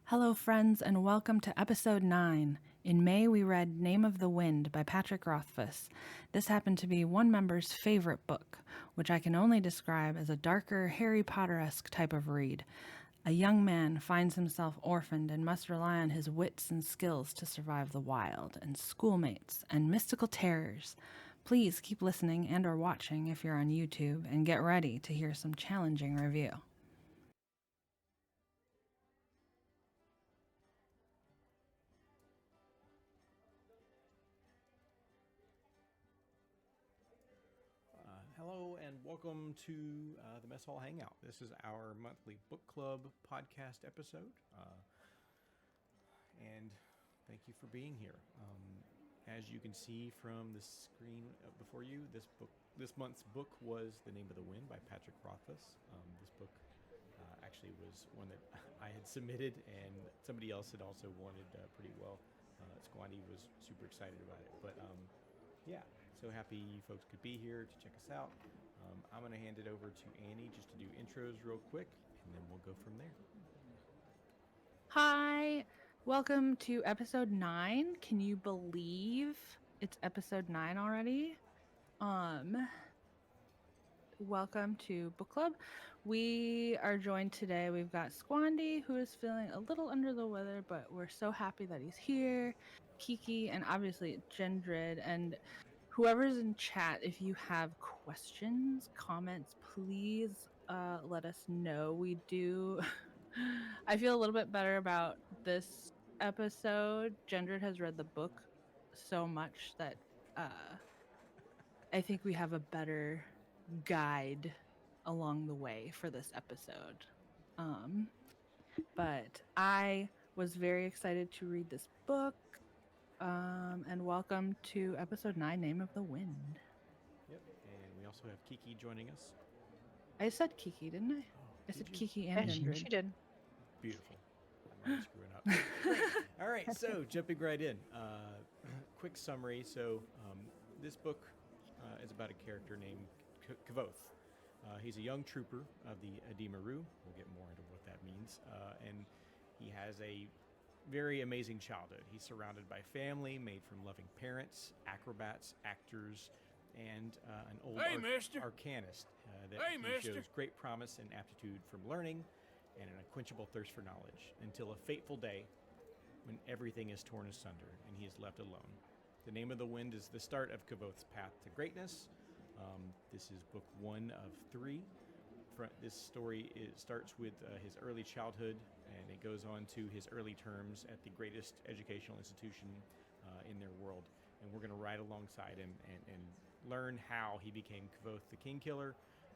Hello, friends, and welcome to episode 9. In May, we read Name of the Wind by Patrick Rothfuss. This happened to be one member's favorite book, which I can only describe as a darker, Harry Potter-esque type of read. A young man finds himself orphaned and must rely on his wits and skills to survive the wild, and schoolmates, and mystical terrors. Please keep listening and or watching if you're on YouTube, and get ready to hear some challenging review. Hello and welcome to the Mess Hall Hangout. This is our monthly book club podcast episode, and thank you for being here. As you can see from the screen before you, this month's book was *The Name of the Wind* by Patrick Rothfuss. This book actually was one that I had submitted, and somebody else had also wanted pretty well. Squandy was super excited about it, but yeah, so happy you folks could be here to check us out. I'm going to hand it over to Annie just to do intros real quick, and then we'll go from there. Hi, welcome to episode 9. Can you believe it's episode 9 already? Welcome to book club. We are joined today. We've got Squandy, who is feeling a little under the weather, but we're so happy that he's here. Kiki, and obviously Gendrid, and whoever's in chat. If you have questions, comments, please let us know. We do. I feel a little bit better about this episode. Gendrid has read the book so much that I think we have a better guide along the way for this episode. But I was very excited to read this book. And welcome to episode 9, Name of the Wind. Yep, and we also have Kiki joining us. I said Kiki, didn't I? I said you? Kiki and Gendrid. She did. Beautiful. I'm screwing up. Great. All right, so jumping right in. Quick summary. So this book is about a character named Kavoth. He's a young trooper of the Adimaru. We'll get more into what that means. And he has a very amazing childhood. He's surrounded by family made from loving parents, acrobats, actors, and an old arcanist that shows great promise and aptitude from learning and an unquenchable thirst for knowledge, until a fateful day when everything is torn asunder and he is left alone. The Name of the Wind is the start of Kavoth's path to greatness. This is book 1 of 3. This story starts with his early childhood, and it goes on to his early terms at the greatest educational institution in their world. And we're going to ride alongside him and learn how he became Kavoth the Kingkiller,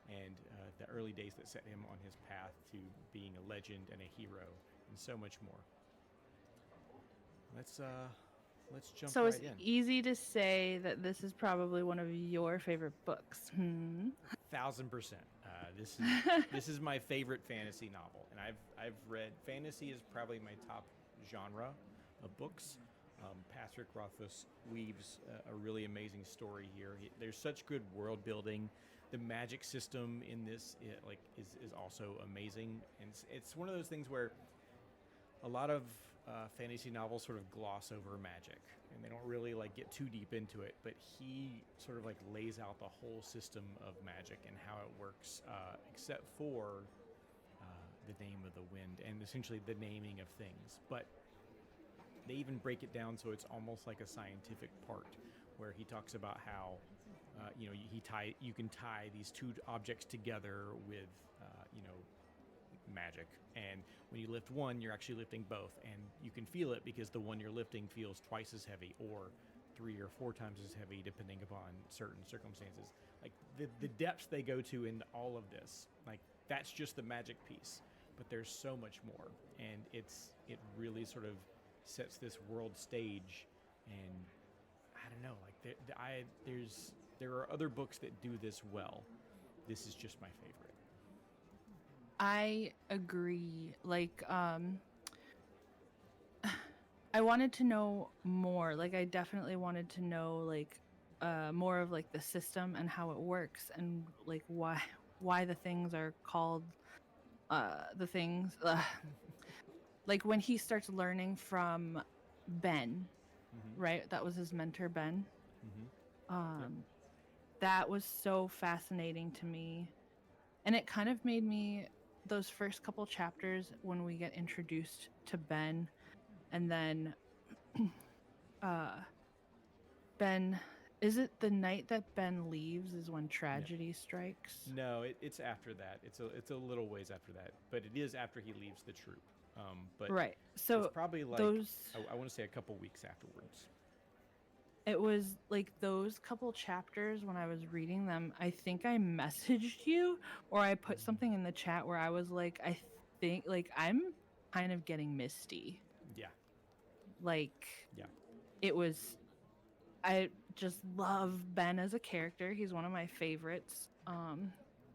and the early days that set him on his path to being a legend and a hero, and so much more. Let's jump so right it's in. easy to say that this is probably one of your favorite books. 1000%. This is my favorite fantasy novel, and I've read fantasy is probably my top genre of books. Patrick Rothfuss weaves a really amazing story here. There's such good world building. The magic system in this is also amazing, and it's one of those things where a lot of fantasy novels sort of gloss over magic, and they don't really get too deep into it. But he sort of lays out the whole system of magic and how it works, except for the name of the wind and essentially the naming of things. But they even break it down so it's almost like a scientific part, where he talks about how you can tie these two objects together with magic, and when you lift one, you're actually lifting both, and you can feel it because the one you're lifting feels twice as heavy or 3 or 4 times as heavy depending upon certain circumstances. The depths they go to in all of this, that's just the magic piece, but there's so much more, and it really sort of sets this world stage. And I don't know, there are other books that do this well. This is just my favorite. I agree. I wanted to know more. I definitely wanted to know more of the system and how it works, and why the things are called the things. like when he starts learning from Ben, Mm-hmm. right? That was his mentor, Ben. Mm-hmm. Yep. Um, that was so fascinating to me. And it kind of made me, those first couple chapters when we get introduced to Ben, and then uh Ben, is it the night that Ben leaves is when No, tragedy strikes? no, it's after that. It's a little ways after that, but it is after he leaves the troop. But Right. it's So probably like those, I want to say a couple weeks afterwards. it was like those couple chapters when I was reading them, I think I messaged you or I put something in the chat where I was like, I think like I'm kind of getting misty. Yeah, Like yeah. it was, I just love Ben as a character. He's one of my favorites.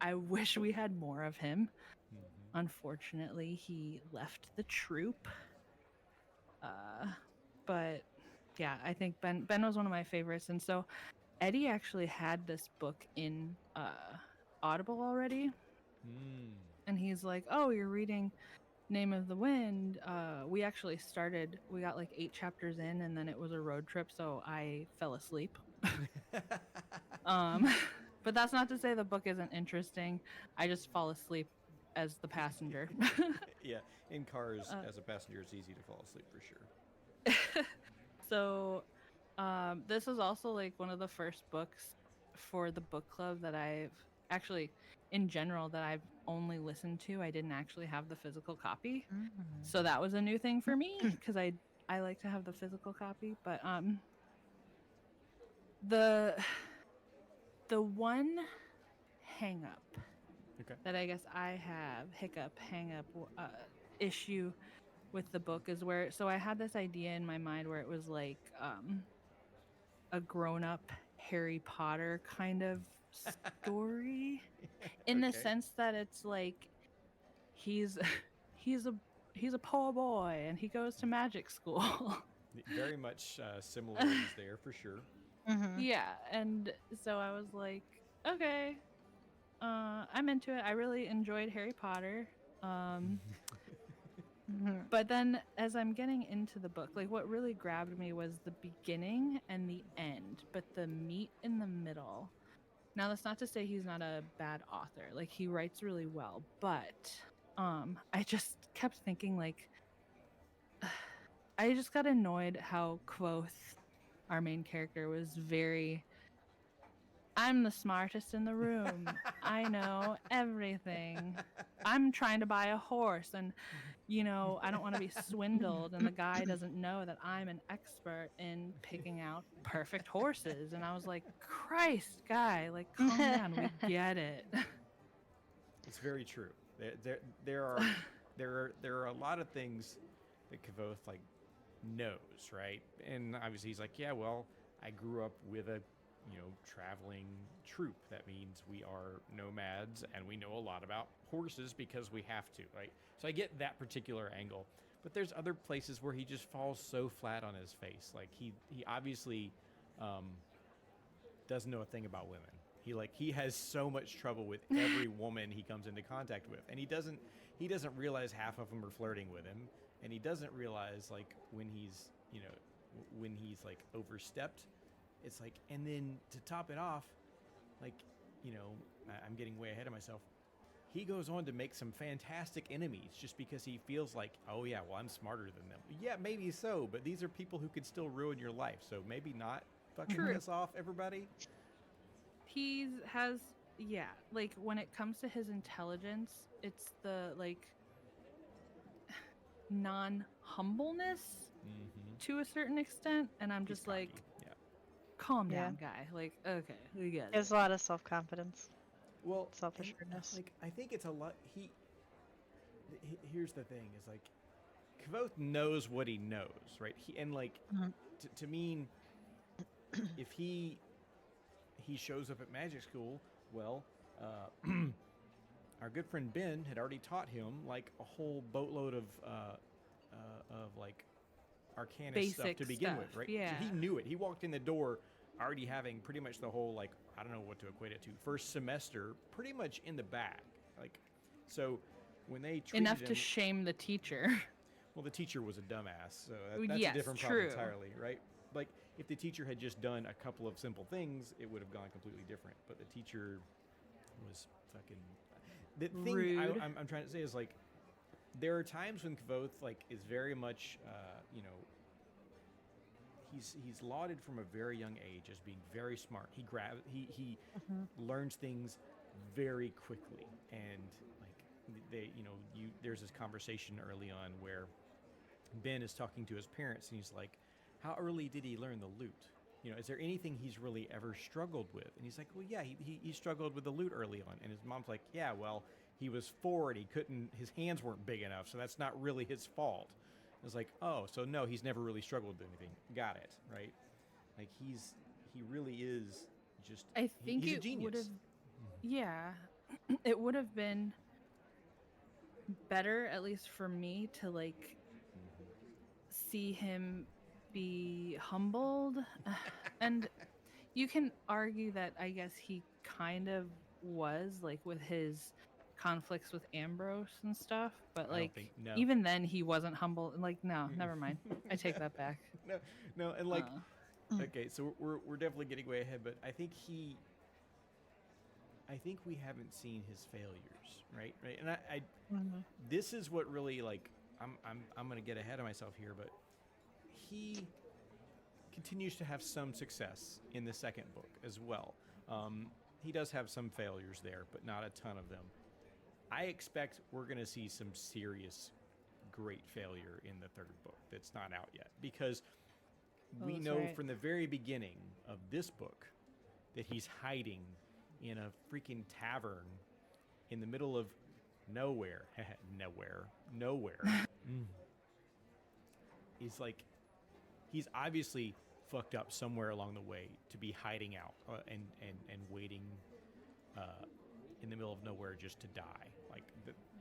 I wish we had more of him. Mm-hmm. Unfortunately, he left the troop. Uh, but yeah, I think Ben was one of my favorites, and so Eddie actually had this book in Audible already, Mm. and he's like, "Oh, you're reading Name of the Wind." We actually started. We got like 8 chapters in, and then it was a road trip, so I fell asleep. Um, but that's not to say the book isn't interesting. I just fall asleep as the passenger. Yeah, in cars uh, as a passenger, it's easy to fall asleep for sure. so this is also like one of the first books for the book club that I've actually, in general, that I've only listened to. I didn't actually have the physical copy, Mm. so that was a new thing for me because I like to have the physical copy. But the the one hang up Okay. that I guess I have hang up issue with the book is where, so I had this idea in my mind where it was like a grown up Harry Potter kind of story, in the Okay. sense that it's like he's he's a he's a poor boy and he goes to magic school. Very much similarities there for sure. Mhm. Yeah, and so I was like, okay, I'm into it. I really enjoyed Harry Potter. Um Mhm. but then as I'm getting into the book, like what really grabbed me was the beginning and the end, but the meat in the middle. Now that's not to say he's not a bad author. Like he writes really well, but I just kept thinking like I just got annoyed how Quoth, our main character, was very, I'm the smartest in the room. I know everything. I'm trying to buy a horse and I don't want to be swindled and the guy doesn't know that I'm an expert in picking out perfect horses. And I was like, "Christ, guy, like calm down. We get it." It's very true. There are there are a lot of things that Kavoth like knows, right? And obviously he's like, yeah, well, I grew up with a traveling troupe. That means we are nomads and we know a lot about horses because we have to, right? So I get that particular angle. But there's other places where he just falls so flat on his face. Like he obviously um, doesn't know a thing about women. He has so much trouble with every woman he comes into contact with, and he doesn't realize half of them are flirting with him, and he doesn't realize like when he's like overstepped. It's like, and then to top it off, like I'm getting way ahead of myself. He goes on to make some fantastic enemies just because he feels like, oh yeah, well I'm smarter than them. Yeah, maybe so, but these are people who could still ruin your life, so maybe not. Fuck your Mhm. ass off, everybody. He has, yeah, like when it comes to his intelligence, it's the like non-humbleness Mm-hmm. to a certain extent, and I'm He's just cocky. like, Yeah. calm Yeah. down, guy. Like, okay, we get There's it. a lot of self-confidence, Well, and self-assuredness. like I think it's a lot. Here's the thing: is like Kvoth knows what he knows, right? He and like Mhm. to mean if he shows up at magic school, well, our good friend Ben had already taught him like a whole boatload of like arcana stuff Basic to begin stuff. with, right? So Yeah. he knew it. He walked in the door already having pretty much the whole like I don't know what to equate it to first semester pretty much in the bag. Like so when they treated Enough to him shame the teacher. Well, the teacher was a dumbass, so that's Yes, a different problem true. entirely, right? Like, if the teacher had just done a couple of simple things, it would have gone completely different. But the teacher was fucking. The thing Rude. I'm trying to say is, like, there are times when Kvoth, like, is very much, he's lauded from a very young age as being very smart. He Mhm. learns things very quickly, and like there's this conversation early on where Ben is talking to his parents, and he's like, "How early did he learn the lute? Is there anything he's really ever struggled with?" And he's like, "Well, yeah, he struggled with the lute early on." And his mom's like, "Yeah, well, he was 4 and he couldn't. His hands weren't big enough, so that's not really his fault." It's like, oh, so no, he's never really struggled with anything. Got it, right? Like he really is just I think he's a it would have, genius. yeah, it would have been better, at least for me, to like see him be humbled. And you can argue that I guess he kind of was, like, with his conflicts with Ambrose and stuff, but I don't like think no. even then he wasn't humble. Like, no, never mind. I take that back. No, no, and like, Uh, Mm. okay, so we're definitely getting way ahead, but I think we haven't seen his failures, right? Right, and I Mhm. this is what really like I'm gonna get ahead of myself here, but he continues to have some success in the second book as well. He does have some failures there, but not a ton of them. I expect we're going to see some serious, great failure in the third book that's not out yet because oh, we that's know right. from the very beginning of this book that he's hiding in a freaking tavern in the middle of nowhere. Nowhere. Mm. He's like, he's obviously fucked up somewhere along the way to be hiding out and waiting in the middle of nowhere just to die. Like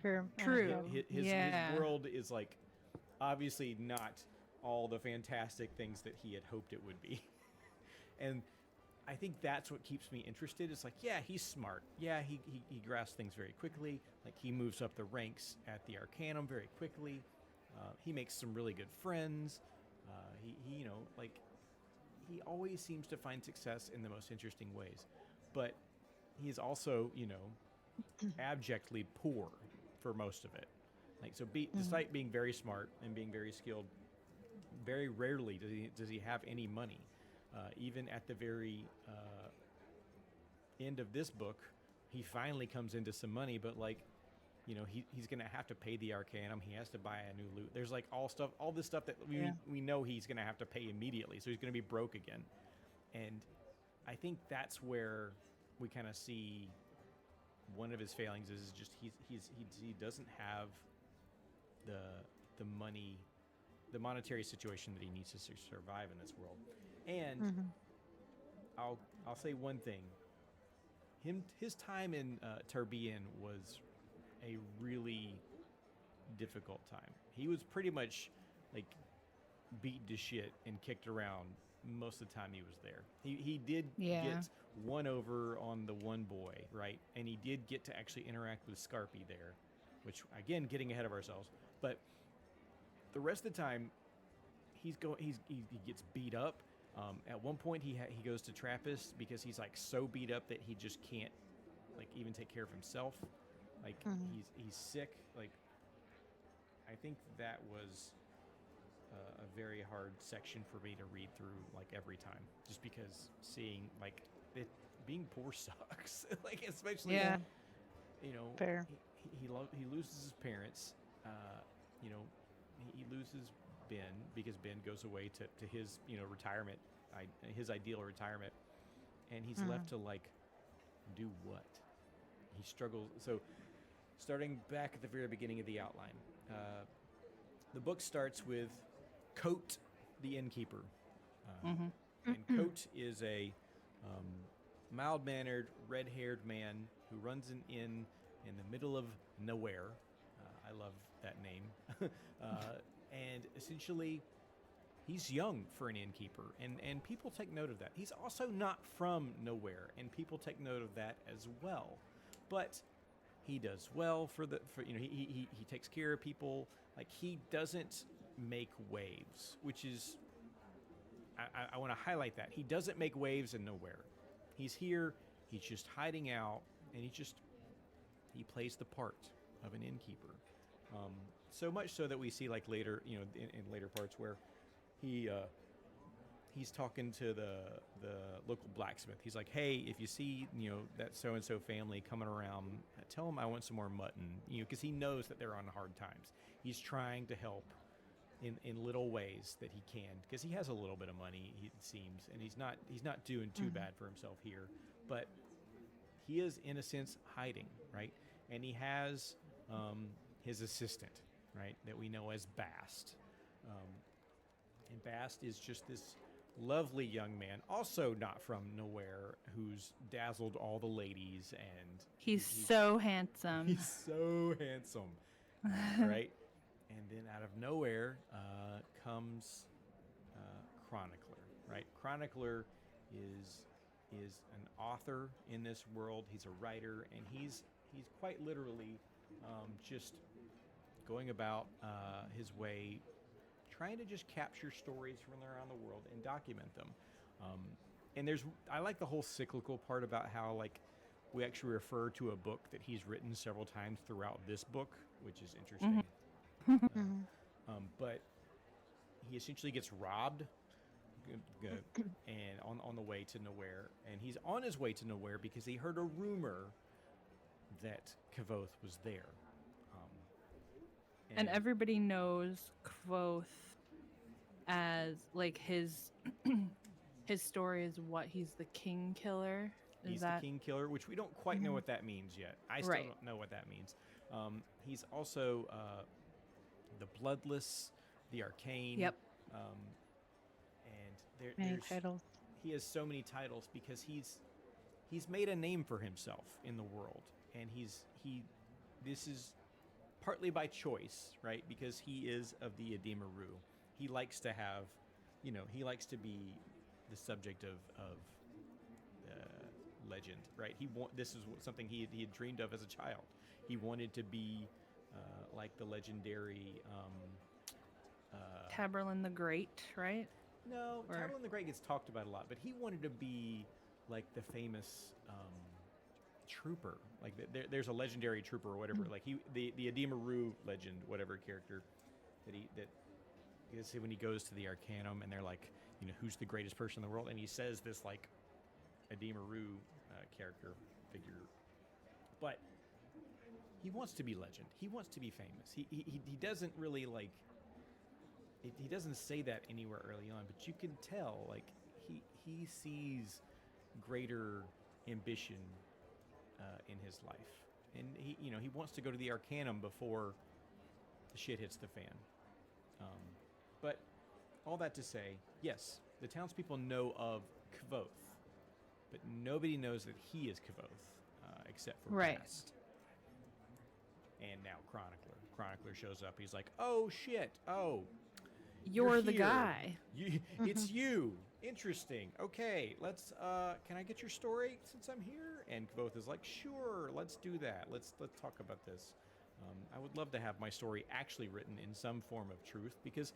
True. True. Yep. his Yeah. world is like obviously not all the fantastic things that he had hoped it would be. And I think that's what keeps me interested. It's like, yeah, he's smart. Yeah, he grasps things very quickly. Like he moves up the ranks at the Arcanum very quickly. He makes some really good friends. He like he always seems to find success in the most interesting ways. But he's also, abjectly poor for most of it. Like so, Mhm. despite being very smart and being very skilled, very rarely does he have any money. Even at the very end of this book, he finally comes into some money, but like, he's gonna have to pay the Arcanum. He has to buy a new loot. There's like all this stuff that Yeah. we know he's gonna have to pay immediately. So he's gonna be broke again, and I think that's where we kind of see one of his failings is just he doesn't have the the money, the monetary situation that he needs to survive in this world. And Mhm. I'll say one thing. His time in Tarbean was a really difficult time. He was pretty much like beat to shit and kicked around most of the time he was there. He did Yeah. get one over on the one boy, right? And he did get to actually interact with Scarpy there, which again, getting ahead of ourselves. But the rest of the time, he gets beat up. At one point, he goes to Trappist because he's like so beat up that he just can't like even take care of himself. Like Mhm. he's sick. Like I think that was a very hard section for me to read through like every time, just because seeing like it being poor sucks. Like especially Yeah. you know Fair. he loses his parents. You know he loses Ben because Ben goes away to his retirement, his ideal retirement, and he's Mhm. left to like do what? He struggles. So starting back at the very beginning of the outline, the book starts with Coat, the innkeeper. Mm-hmm. And Coat is a um, mild mannered, red haired man who runs an inn in the middle of nowhere. I love that name. And essentially, he's young for an innkeeper, and people take note of that. He's also not from nowhere, and people take note of that as well. But He does well for he takes care of people. Like he doesn't make waves, which is I want to highlight that he doesn't make waves in nowhere. He's here. He's just hiding out, and he plays the part of an innkeeper. So much so that we see like later, in later parts where he he's talking to the local blacksmith. He's like, hey, if you see that so and so family coming around, tell them I want some more mutton. Because he knows that they're on hard times. He's trying to help in little ways that he can, because he has a little bit of money, it seems, and he's not doing too bad for himself here, but he is in a sense hiding, right? And he has his assistant, right, that we know as Bast, and Bast is just this lovely young man, also not from nowhere, who's dazzled all the ladies, and He's so handsome. he's so handsome, right? And then out of nowhere comes Chronicler, right? Chronicler is an author in this world. He's a writer, and he's quite literally just going about his way, trying to just capture stories from around the world and document them. And I like the whole cyclical part about how like we actually refer to a book that he's written several times throughout this book, which is interesting. But he essentially gets robbed and on the way to nowhere, and he's on his way to nowhere because he heard a rumor that Kvothe was there. And everybody knows Kvothe as like his his story is what he's the king killer. He's the king killer, which we don't quite know what that means yet. I still don't know what that means. He's also the Bloodless, the Arcane. Yep. And Many there's titles. he has so many titles because he's made a name for himself in the world, and this is partly by choice, right? Because he is of the Ademaru. He likes to have, he likes to be the subject of legend, right? This is something he had dreamed of as a child. He wanted to be like the legendary Tamerlane the Great, right? No, Tamerlane the Great gets talked about a lot, but he wanted to be like the famous trooper. Like there's a legendary trooper or whatever. Like the Ademaru legend, whatever character that when he goes to the Arcanum and they're like, who's the greatest person in the world, and he says this like Ademaru character figure, but he wants to be legend. He wants to be famous. He doesn't really like. He doesn't say that anywhere early on, but you can tell like he sees greater ambition in his life, and he wants to go to the Arcanum before the shit hits the fan. But all that to say, yes, the townspeople know of Kvothe, but nobody knows that he is Kvothe except for Bast. And now Chronicler shows up. He's like, "Oh shit! Oh, You're the here. guy. It's you. Interesting. Okay, let's. Can I get your story since I'm here?" And Kvothe is like, "Sure, let's do that. Let's talk about this. I would love to have my story actually written in some form of truth, because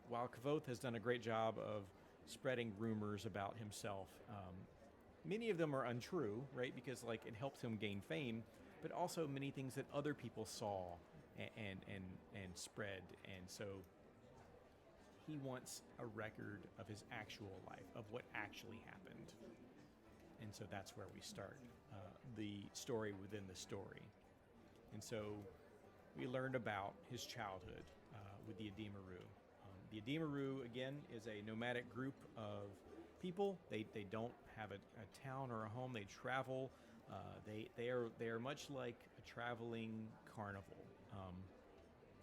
while Kvothe has done a great job of spreading rumors about himself, many of them are untrue, right? Because like it helps him gain fame, but also many things that other people saw and spread, and so he wants a record of his actual life, of what actually happened. And so that's where we start, the story within the story. And so we learned about his childhood with the Ademaru. The Ademaru, again, is a nomadic group of people. They don't have a town or a home. They travel. They are much like a traveling carnival.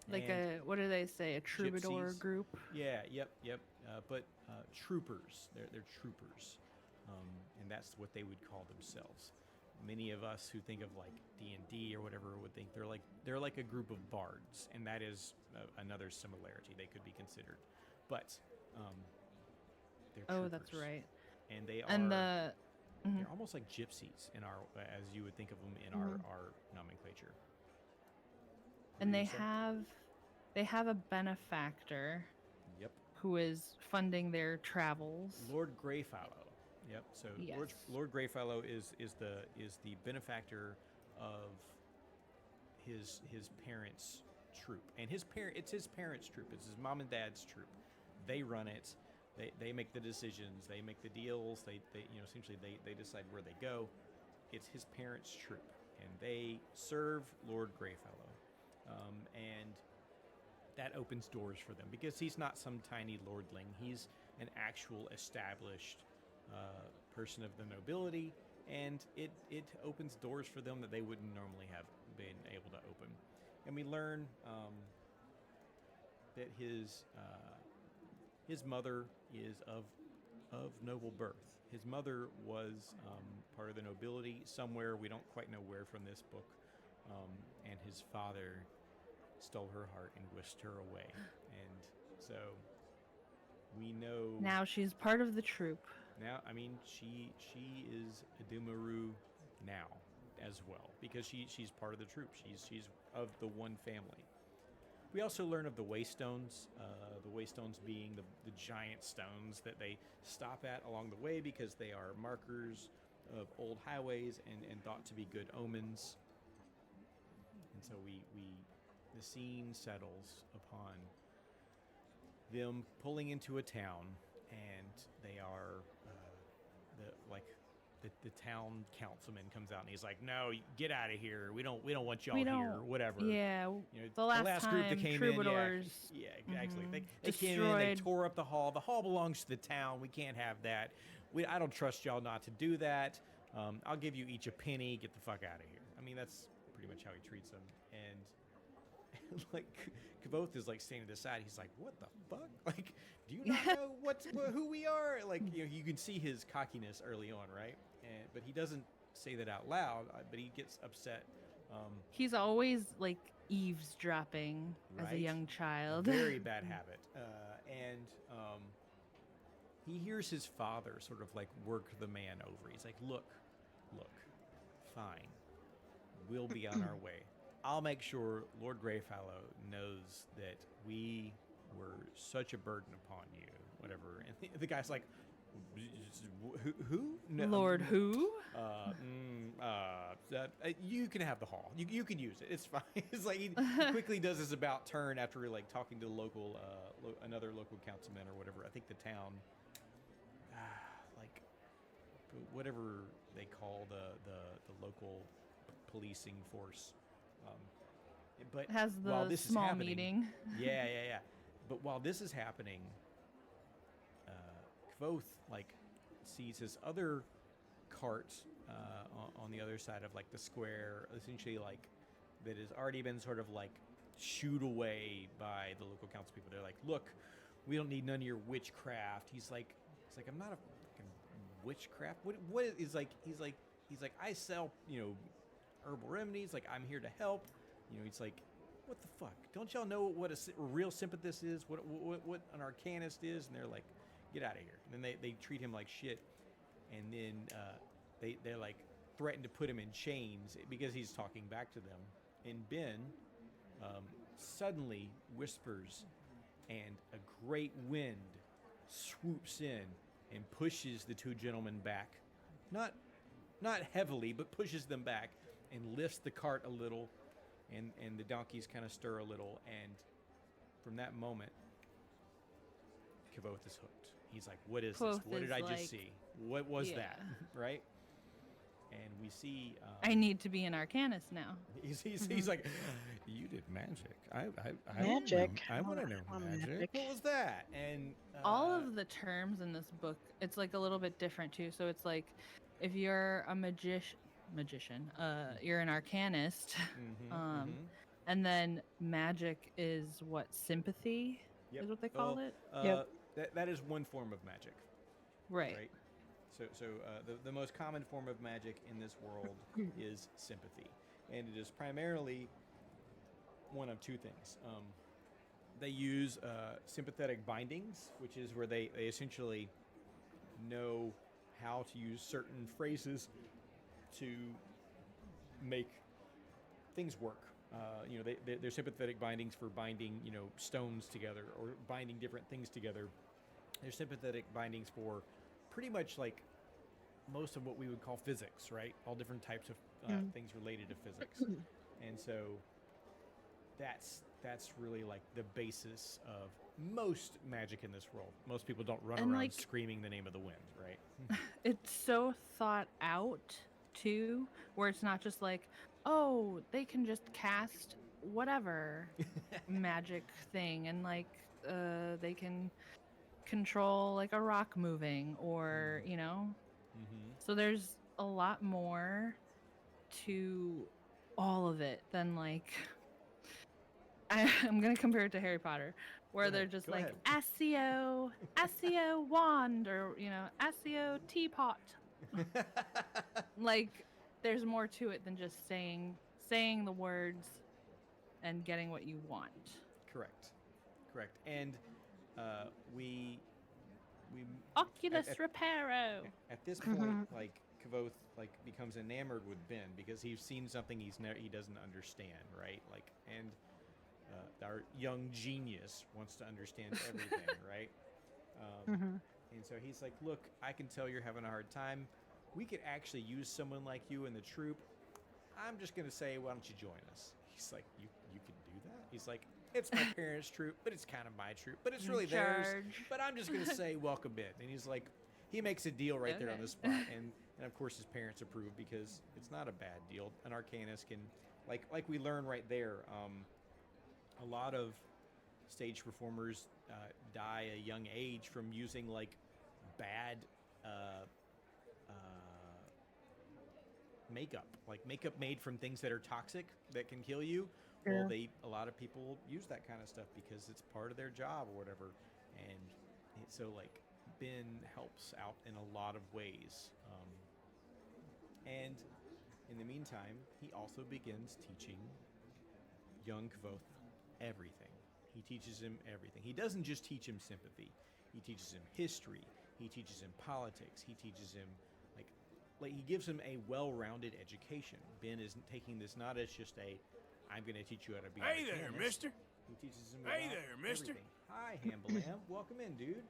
Like what do they say? A troubadour gypsies. group? Yeah, yep. But troopers. They're troopers, and that's what they would call themselves. Many of us who think of like D&D or whatever would think they're like a group of bards, and that is another similarity. They could be considered, but they're troopers. Oh, that's right. And they are. And Mhm. They're almost like gypsies in our, as you would think of them in Mhm. our nomenclature. What And were you they gonna say? have a benefactor Yep. who is funding their travels. Lord Greyfallow. Yep. So Yes. Lord Greyfallow is the benefactor of his parents' troop, and it's his parents' troop. It's his mom and dad's troop. They run it. They make the decisions. They make the deals. They essentially they decide where they go. It's his parents' troop, and they serve Lord Greyfellow, and that opens doors for them because he's not some tiny lordling. He's an actual established person of the nobility, and it opens doors for them that they wouldn't normally have been able to open. And we learn that his mother is of noble birth. His mother was part of the nobility somewhere. We don't quite know where from this book. And his father stole her heart and whisked her away. And so we know Now she's part of the troop. now. I mean, she is a Dumaru now as well because she's part of the troop. She's of the one family. We also learn of the Waystones, the Waystones being the giant stones that they stop at along the way because they are markers of old highways and thought to be good omens. And so the scene settles upon them pulling into a town, and they are the town councilman comes out and he's like, "No, get out of here. We don't want y'all We here. don't. Whatever." Yeah, You know, the last group that time came troubadours. in, yeah, exactly. Mhm, They came in, they destroyed. tore up the hall. The hall belongs to the town. We can't have that. I don't trust y'all not to do that. I'll give you each a penny. Get the fuck out of here. I mean, that's pretty much how he treats them. And like, Kavoth is like standing to the side. He's like, "What the fuck? Like, do you not know who we are?" Like, you can see his cockiness early on, right? But he doesn't say that out loud. But he gets upset. He's always like eavesdropping as a Right? young child. Very bad habit. And he hears his father sort of like work the man over. He's like, look, fine. We'll be on our way. I'll make sure Lord Greyfallow knows that we were such a burden upon you, whatever. And the guy's like, who? No, Lord who? You can have the hall. You can use it. It's fine. It's like he quickly does his about turn after like talking to local another local councilman or whatever. I think the town, like whatever they call the local policing force. But Has while the this is small happening, meeting. yeah. But while this is happening, Kvoth like sees his other cart on the other side of like the square, essentially like that has already been sort of like shooed away by the local council people. They're like, "Look, we don't need none of your witchcraft." He's like, "I'm not a fucking witchcraft. What is like?" He's like, "I sell herbal remedies. Like I'm here to help." He's like, "What the fuck? Don't y'all know what a real sympathist is? What an arcanist is?" And they're like, "Get out of here!" And then they treat him like shit, and then they're like threaten to put him in chains because he's talking back to them. And Ben suddenly whispers, and a great wind swoops in and pushes the two gentlemen back, not heavily, but pushes them back and lifts the cart a little, and the donkeys kind of stir a little, and from that moment, Kavoth is hooked. He's like, "What is this? Quoth What did is I like, just see? What was yeah. that?" Right? And we see. I need to be an arcanist now. He's like, "You did magic. Magic. I want to know magic. magic. What was that?" And All of the terms in this book, it's like a little bit different too. So it's like if you're a magician, you're an arcanist, and then magic is what, sympathy yep. is what they call it. Yep. That is one form of magic, Right. right? So the most common form of magic in this world is sympathy, and it is primarily one of two things. They use sympathetic bindings, which is where they essentially know how to use certain phrases to make things work. They're sympathetic bindings for binding, stones together or binding different things together. They're sympathetic bindings for pretty much like most of what we would call physics, right? All different types of things related to physics. And so that's really like the basis of most magic in this world. Most people don't run And, around like, screaming the name of the wind, right? it's so thought out too, where it's not just like, oh, they can just cast whatever magic thing, and like they can control like a rock moving, or Mm-hmm. so there's a lot more to all of it than like I'm gonna compare it to Harry Potter, where they're just Go like ahead. Accio wand, or Accio teapot. Like, there's more to it than just saying the words and getting what you want. Correct. And we Oculus at, Reparo. at this point, like Kavoth like becomes enamored with Ben because he's seen something he doesn't understand, right? Like, and our young genius wants to understand everything, right? And so he's like, look, I can tell you're having a hard time. We could actually use someone like you in the troop. I'm just going to say, why don't you join us? He's like, you can do that? He's like, it's my parents' troop, but it's kind of my troop, but it's really theirs. But I'm just going to say, welcome in. And he's like, he makes a deal right there on the spot. And of course his parents approve because it's not a bad deal. An arcanist can, like we learn right there, a lot of stage performers die a young age from using like bad makeup, like makeup made from things that are toxic that can kill you. Yeah. Well, a lot of people use that kind of stuff because it's part of their job or whatever. And so like Ben helps out in a lot of ways. And in the meantime, he also begins teaching young Kvoth everything. He teaches him everything. He doesn't just teach him sympathy. He teaches him history. He teaches him politics. He teaches him like he gives him a well-rounded education. Ben is taking this not as just I'm going to teach you how to be. Hey there, mister. He teaches him. Hey there, mister. Everything. Hi, Hambalam. Welcome in, dude.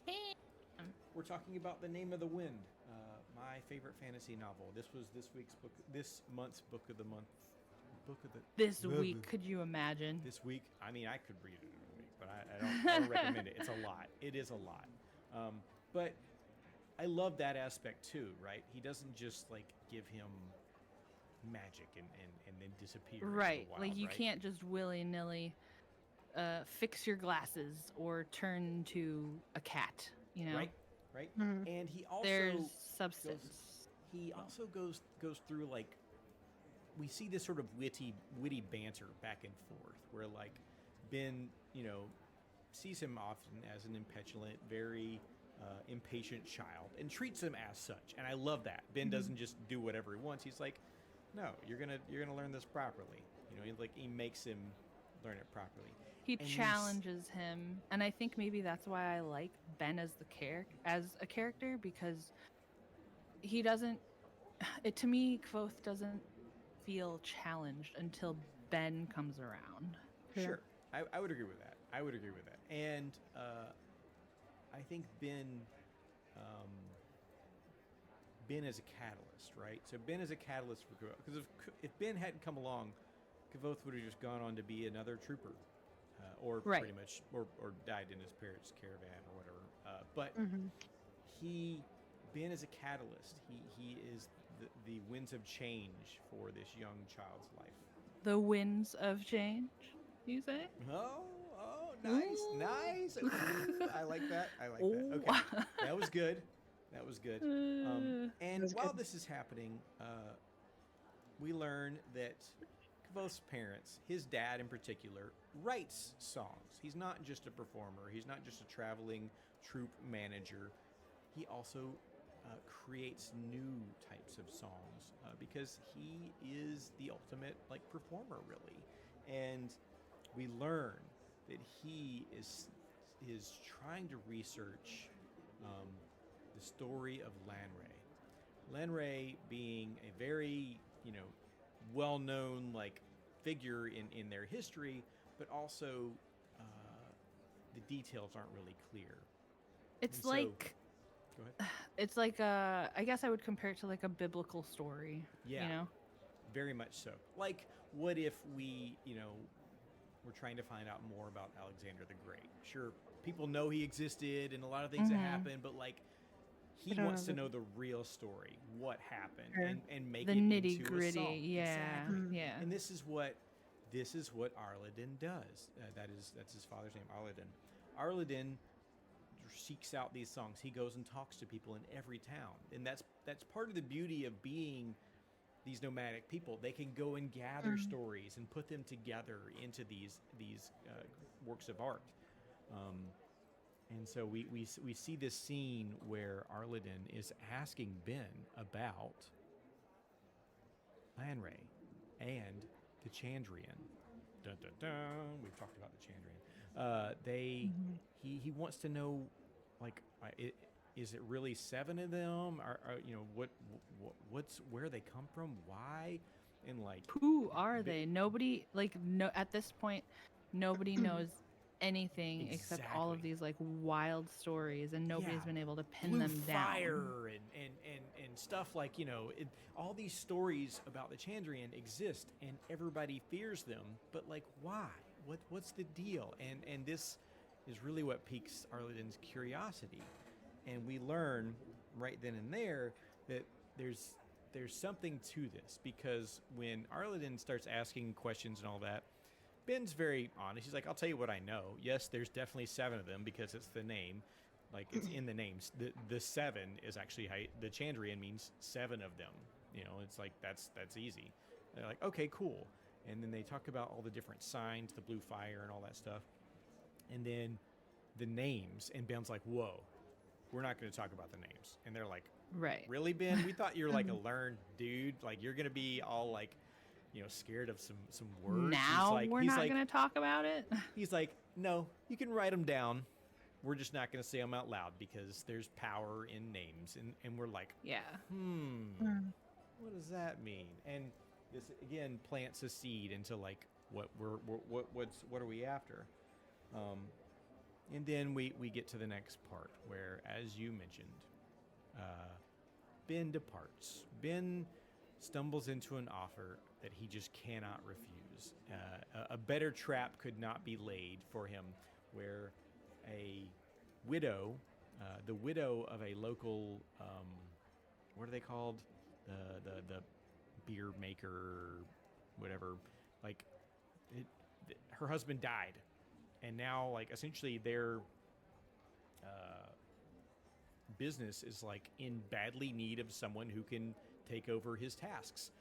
Hey. We're talking about The Name of the Wind, my favorite fantasy novel. This was this month's book of the month. This week, could you imagine? This week, I mean, I could read it in a week, but I don't recommend it. It's a lot. It is a lot. But I love that aspect too, right? He doesn't just like give him magic and then disappear. Right. Into the wild, Like, you right? can't just willy-nilly fix your glasses or turn into a cat, Right. And he also There's substance. goes through like, we see this sort of witty banter back and forth where like Ben, sees him often as an impetulant, very impatient child and treats him as such. And I love that. Ben doesn't just do whatever he wants. He's like, no, you're gonna learn this properly. He makes him learn it properly. He challenges him, and I think maybe that's why I like Ben as a character, because he doesn't. To me, Kvothe doesn't feel challenged until Ben comes around. Sure, I would agree with that. And I think Ben is a catalyst, right? So Ben is a catalyst for Kavoth, because if Ben hadn't come along, Kavoth would have just gone on to be another trooper, or pretty much, or died in his parents' caravan or whatever. But Ben is a catalyst. He is the winds of change for this young child's life. The winds of change, you say? Oh, nice. Ooh, I like that. Okay, that was good. And while this is happening, we learn that Kavoth's parents, his dad in particular, writes songs. He's not just a performer. He's not just a traveling troupe manager. He also creates new types of songs because he is the ultimate performer, really. And we learn that he is trying to research the story of Lanray. Lanray being a very, well-known figure in their history, but also uh, the details aren't really clear. It's And so, like go ahead. it's like I guess I would compare it to like a biblical story. Yeah, You know. very much so. Like, what if we, we're trying to find out more about Alexander the Great? Sure, people know he existed and a lot of things that happened, but he wants to know the real story, what happened, and make the it nitty into gritty. a song. Yeah, Exactly. yeah. And this is what Arladin does. That's his father's name, Arladin. Arladin seeks out these songs. He goes and talks to people in every town, and that's part of the beauty of being these nomadic people. They can go and gather stories and put them together into these works of art. And so we see this scene where Arladin is asking Ben about Lanray and the Chandrian. Dun, dun, dun. We've talked about the Chandrian. He wants to know, is it really 7 of them? Where they come from? Why? And who are they? Nobody at this point, nobody knows anything except all of these wild stories, and nobody's been able to pin them down. Fire and stuff all these stories about the Chandrian exist, and everybody fears them. But why? What's the deal? And this is really what piques Arladin's curiosity, and we learn right then and there that there's something to this, because when Arladin starts asking questions and all that, Ben's very honest. He's like, I'll tell you what I know. Yes, there's definitely 7 of them because it's the name. It's in the names. The 7 is actually how the Chandrian means 7 of them. It's that's easy. They're like, okay, cool. And then they talk about all the different signs, the blue fire and all that stuff. And then the names, and Ben's like, whoa, we're not going to talk about the names. And they're like, right? Really, Ben? We thought you're a learned dude. You're going to be all scared of some words. Now we're not going to talk about it. He's like, no, you can write them down. We're just not going to say them out loud because there's power in names. And we're like, yeah. What does that mean? And this again plants a seed into what are we after? And then we get to the next part where, as you mentioned, Ben departs. Ben stumbles into an offer that he just cannot refuse. A better trap could not be laid for him, where a widow, the widow of a local, what are they called? The beer maker, whatever. Her husband died, and now essentially their business is in badly need of someone who can take over his tasks.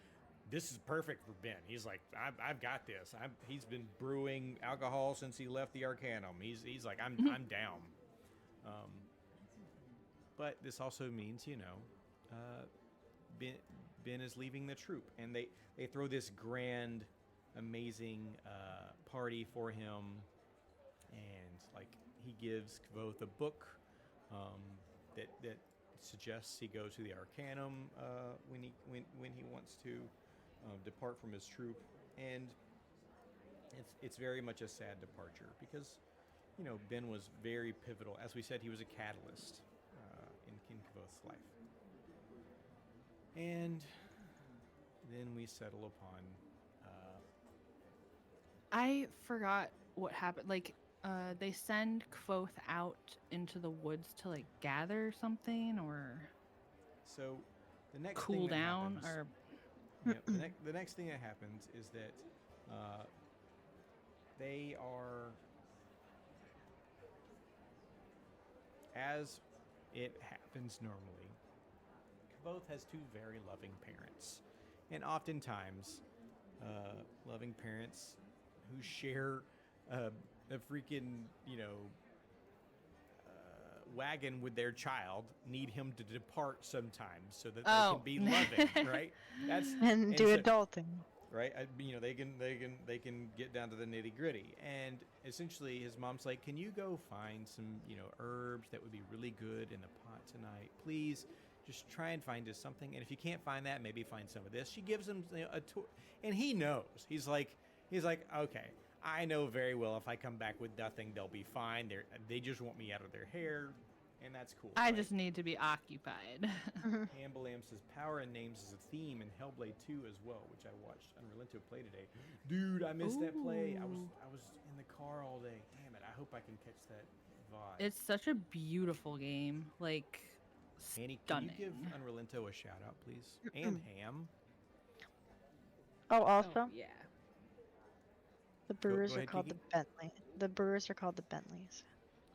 This is perfect for Ben. He's like, I've got this. He's been brewing alcohol since he left the Arcanum. He's like, I'm down. But this also means, Ben is leaving the troop, and they throw this grand, amazing party for him, and he gives Kvoth a book that suggests he go to the Arcanum when he wants to depart from his troop, and it's very much a sad departure because Ben was very pivotal. As we said, he was a catalyst in Kvoth's life, and then we settle upon. I forgot what happened. They send Kvoth out into the woods to gather something, or so the next cool thing that down, happens, or the next thing that happens is that they are, as it happens normally, Kvoth has 2 very loving parents, and oftentimes loving parents who share a freaking wagon with their child need him to depart sometimes so that they can be loving, right? And do adulting. right? They can get down to the nitty gritty. And essentially, his mom's like, "Can you go find some herbs that would be really good in the pot tonight, please? Just try and find us something. And if you can't find that, maybe find some of this." She gives him a tour, and he knows. He's like, "Okay, I know very well if I come back with nothing, they'll be fine. They just want me out of their hair." And that's cool. I right? just need to be occupied. Hambalam says power and names is a theme in Hellblade 2 as well, which I watched Unrelented play today. Dude, I missed that play. I was in the car all day. Damn it! I hope I can catch that vibe. It's such a beautiful game. Like, Annie, stunning. can you give Unrelented a shout out, please? And Ham. Oh, also, Oh, yeah. the brewers go are ahead, called Kiki. the Bentley. The brewers are called the Bentleys.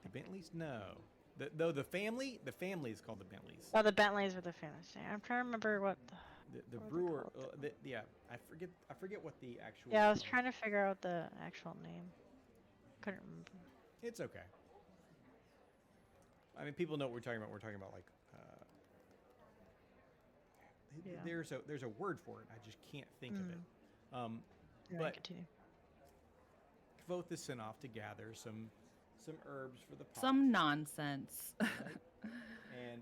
The Bentleys? No. The family is called the Bentleys. Oh, the Bentleys are the famous name. I'm trying to remember what. The what are they brewer, called? yeah, I forget what the actual. Yeah, I was trying to figure out the actual name. Couldn't remember. It's okay. I mean, people know what we're talking about. We're talking about like. Yeah. There's a word for it. I just can't think of it. Yeah, But continue. Kvoth is sent off to gather some herbs for the pot. Some nonsense. Right? And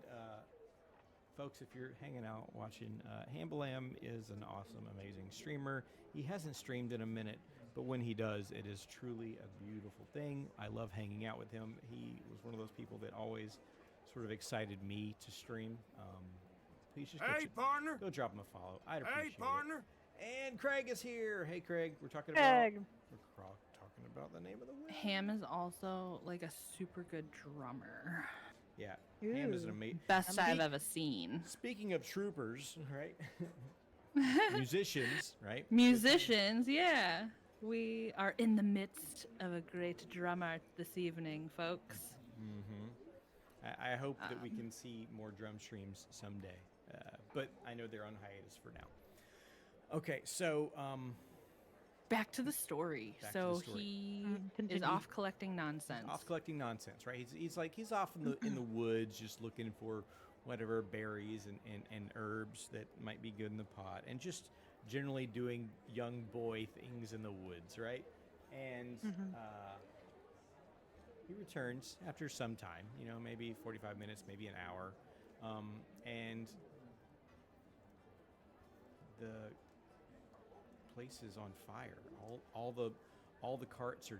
folks, if you're hanging out watching, Hambalam is an awesome, amazing streamer. He hasn't streamed in a minute, but when he does, it is truly a beautiful thing. I love hanging out with him. He was one of those people that always sort of excited me to stream. Please just partner. go drop him a follow. I'd appreciate Hey, partner. it. And Craig is here. Hey, Craig. We're talking Craig. talking about the name of the wheel. Ham is also like a super good drummer. Yeah, Ham is an Ooh. amazing. Best I've ever seen. Speaking of troopers, right? Musicians, right? Musicians, yeah. We are in the midst of a great drummer this evening, folks. Mm-hmm. I hope that we can see more drum streams someday, but I know they're on hiatus for now. Okay, so Back to the story. Back to the story. He is Continue. off collecting nonsense. off collecting nonsense, right? He's off in the woods, just looking for whatever berries and herbs that might be good in the pot, and just generally doing young boy things in the woods, right? And he returns after some time, maybe 45 minutes, maybe an hour, and the place is on fire. All the carts are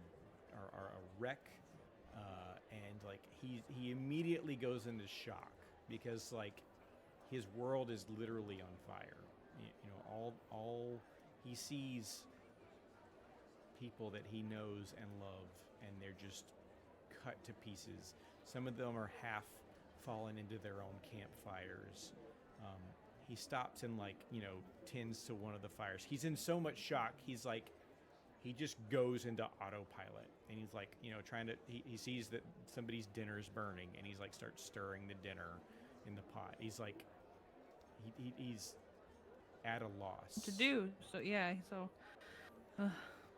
a wreck, and like he immediately goes into shock because like his world is literally on fire. All he sees people that he knows and love, and they're just cut to pieces. Some of them are half fallen into their own campfires. He stops and tends to one of the fires. He's in so much shock. He's like, he just goes into autopilot, and he's like, trying to. He sees that somebody's dinner's burning, and he's like, starts stirring the dinner in the pot. He's like, he's at a loss to do. So yeah, so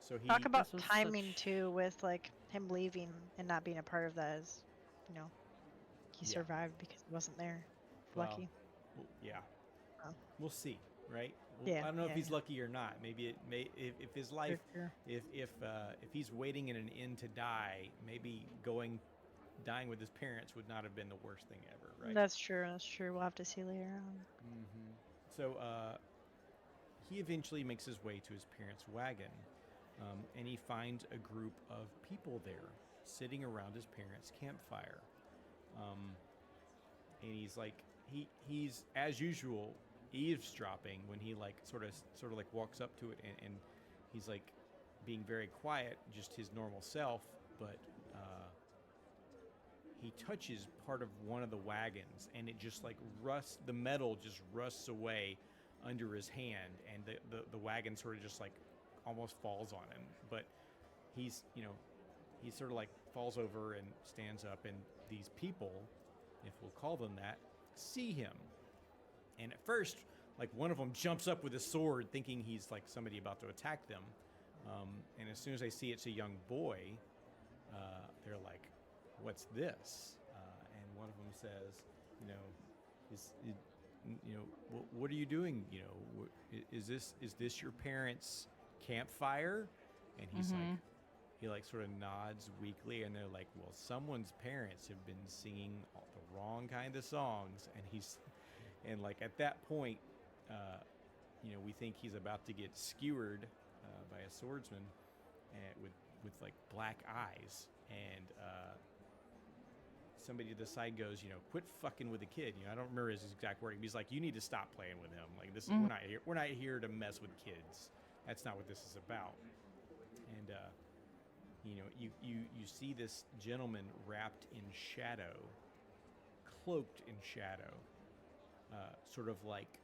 So he Talk about This was timing such- too, with like him leaving and not being a part of that. Is, he Yeah. survived because he wasn't there. Well, Lucky. Yeah. Oh. We'll see, right? Yeah, I don't know if yeah, he's yeah. lucky or not. Maybe if his life, Sure. if he's waiting in an inn to die, maybe dying with his parents would not have been the worst thing ever, right? That's true. That's true. We'll have to see later on. Mm-hmm. So he eventually makes his way to his parents' wagon, and he finds a group of people there sitting around his parents' campfire. And he's like, he's as usual eavesdropping when he sort of walks up to it, and he's like being very quiet, just his normal self, but he touches part of one of the wagons, and it just the metal just rusts away under his hand, and the wagon sort of just almost falls on him, but he's he sort of falls over and stands up, and these people, if we'll call them that, see him. And at first, one of them jumps up with a sword thinking he's somebody about to attack them, and as soon as they see it's a young boy, they're like, "What's this?" And one of them says, what are you doing? Is this your parents' campfire? And he's like, he like sort of nods weakly, and they're like, well, someone's parents have been singing all the wrong kind of songs, and like at that point, we think he's about to get skewered by a swordsman with like black eyes, and somebody to the side goes, quit fucking with the kid. I don't remember his exact wording. He's like, you need to stop playing with him. Like this, we're not here to mess with kids. That's not what this is about. And you see this gentleman wrapped in shadow, cloaked in shadow, sort of like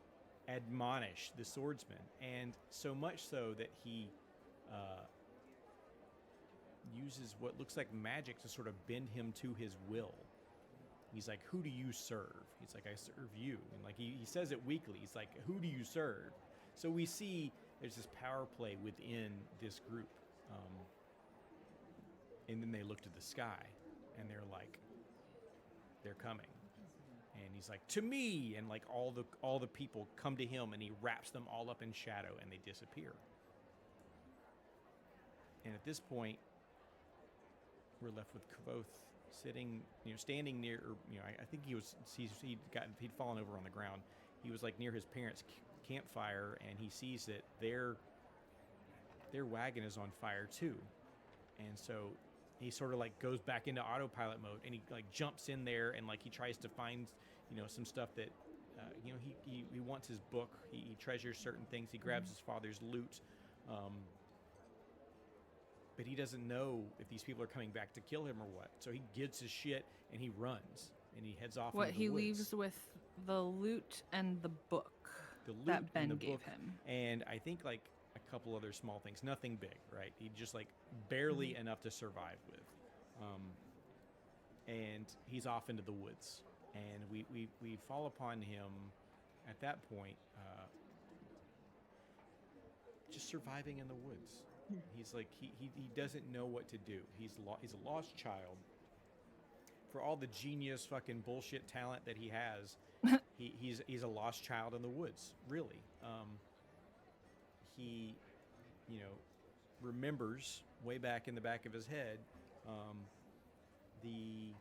admonish the swordsman, and so much so that he uses what looks like magic to sort of bend him to his will. He's like, who do you serve? He's like, I serve you. And like he says it weakly. He's like, who do you serve? So we see there's this power play within this group. And then they look to the sky, and they're like, they're coming. And he's like, to me, and like all the people come to him, and he wraps them all up in shadow, and they disappear. And at this point, we're left with Kavoth sitting, standing near, I think he'd fallen over on the ground. He was like near his parents' campfire, and he sees that their wagon is on fire too. And so he sort of like goes back into autopilot mode, and he like jumps in there, and like he tries to find, some stuff that, he wants his book. He treasures certain things. He grabs his father's loot. But he doesn't know if these people are coming back to kill him or what. So he gets his shit and he runs, and he heads off. What into the he woods. leaves with the loot and the book The loot that Ben and the gave book, him, and I think like a couple other small things. Nothing big, right? He just like barely enough to survive with. And he's off into the woods, and we fall upon him at that point, just surviving in the woods. He's like he doesn't know what to do. He's a lost child. For all the genius fucking bullshit talent that he has, he's a lost child in the woods. Really, he remembers way back in the back of his head the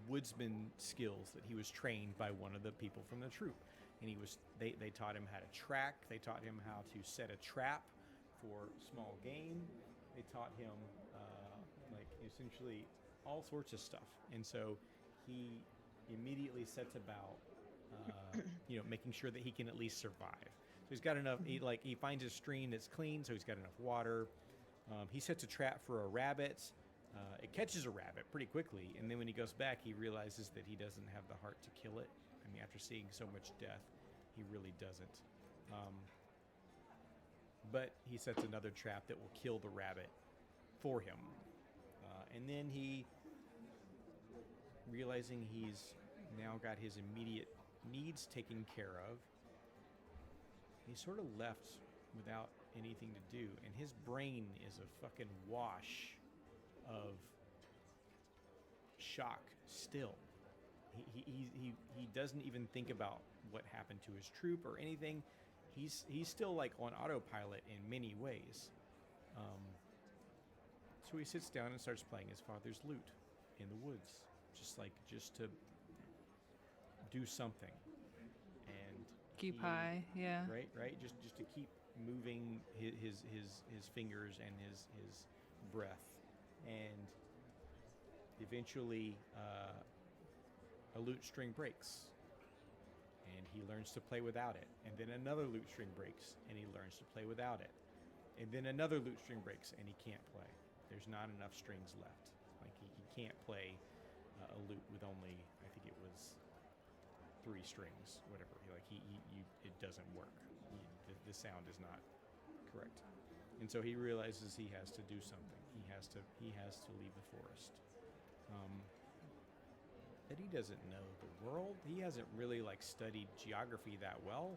woodsman skills that he was trained by one of the people from the troop. And they taught him how to track. They taught him how to set a trap for small game. They taught him like essentially all sorts of stuff. And so he immediately sets about making sure that he can at least survive. So he's got enough. He finds a stream that's clean, so he's got enough water. He sets a trap for a rabbit. It catches a rabbit pretty quickly, and then when he goes back, he realizes that he doesn't have the heart to kill it. I mean, after seeing so much death, he really doesn't. But he sets another trap that will kill the rabbit for him. And then he, realizing he's now got his immediate needs taken care of, he's sort of left without anything to do. And his brain is a fucking wash of shock still. He doesn't even think about what happened to his troop or anything. He's still like on autopilot in many ways. So he sits down and starts playing his father's lute in the woods, just to do something. And keep high, yeah. Right. Just to keep moving his fingers and his breath, and eventually a lute string breaks, and he learns to play without it. And then another lute string breaks, and he learns to play without it. And then another lute string breaks, and he can't play. There's not enough strings left. Like he can't play a lute with only, I think it was 3 strings, whatever. Like it doesn't work. The sound is not correct. And so he realizes he has to do something. He has to leave the forest. That he doesn't know the world. He hasn't really like studied geography that well.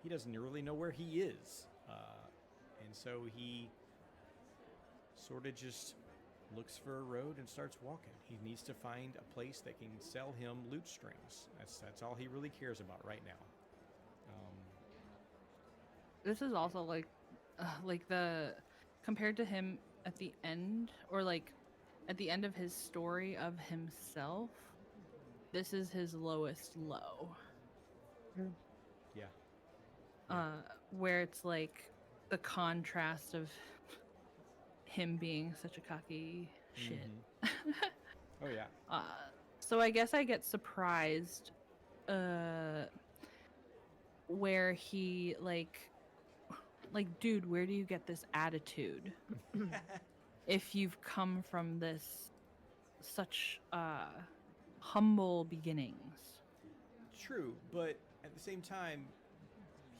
He doesn't really know where he is. And so he sort of just looks for a road and starts walking. He needs to find a place that can sell him lute strings. That's all he really cares about right now. This is also like the compared to him at the end, or like at the end of his story of himself. This is his lowest low. Yeah. Where it's like the contrast of him being such a cocky shit. Oh yeah. So I guess I get surprised where he like dude, where do you get this attitude? If you've come from this such humble beginnings. True, but at the same time,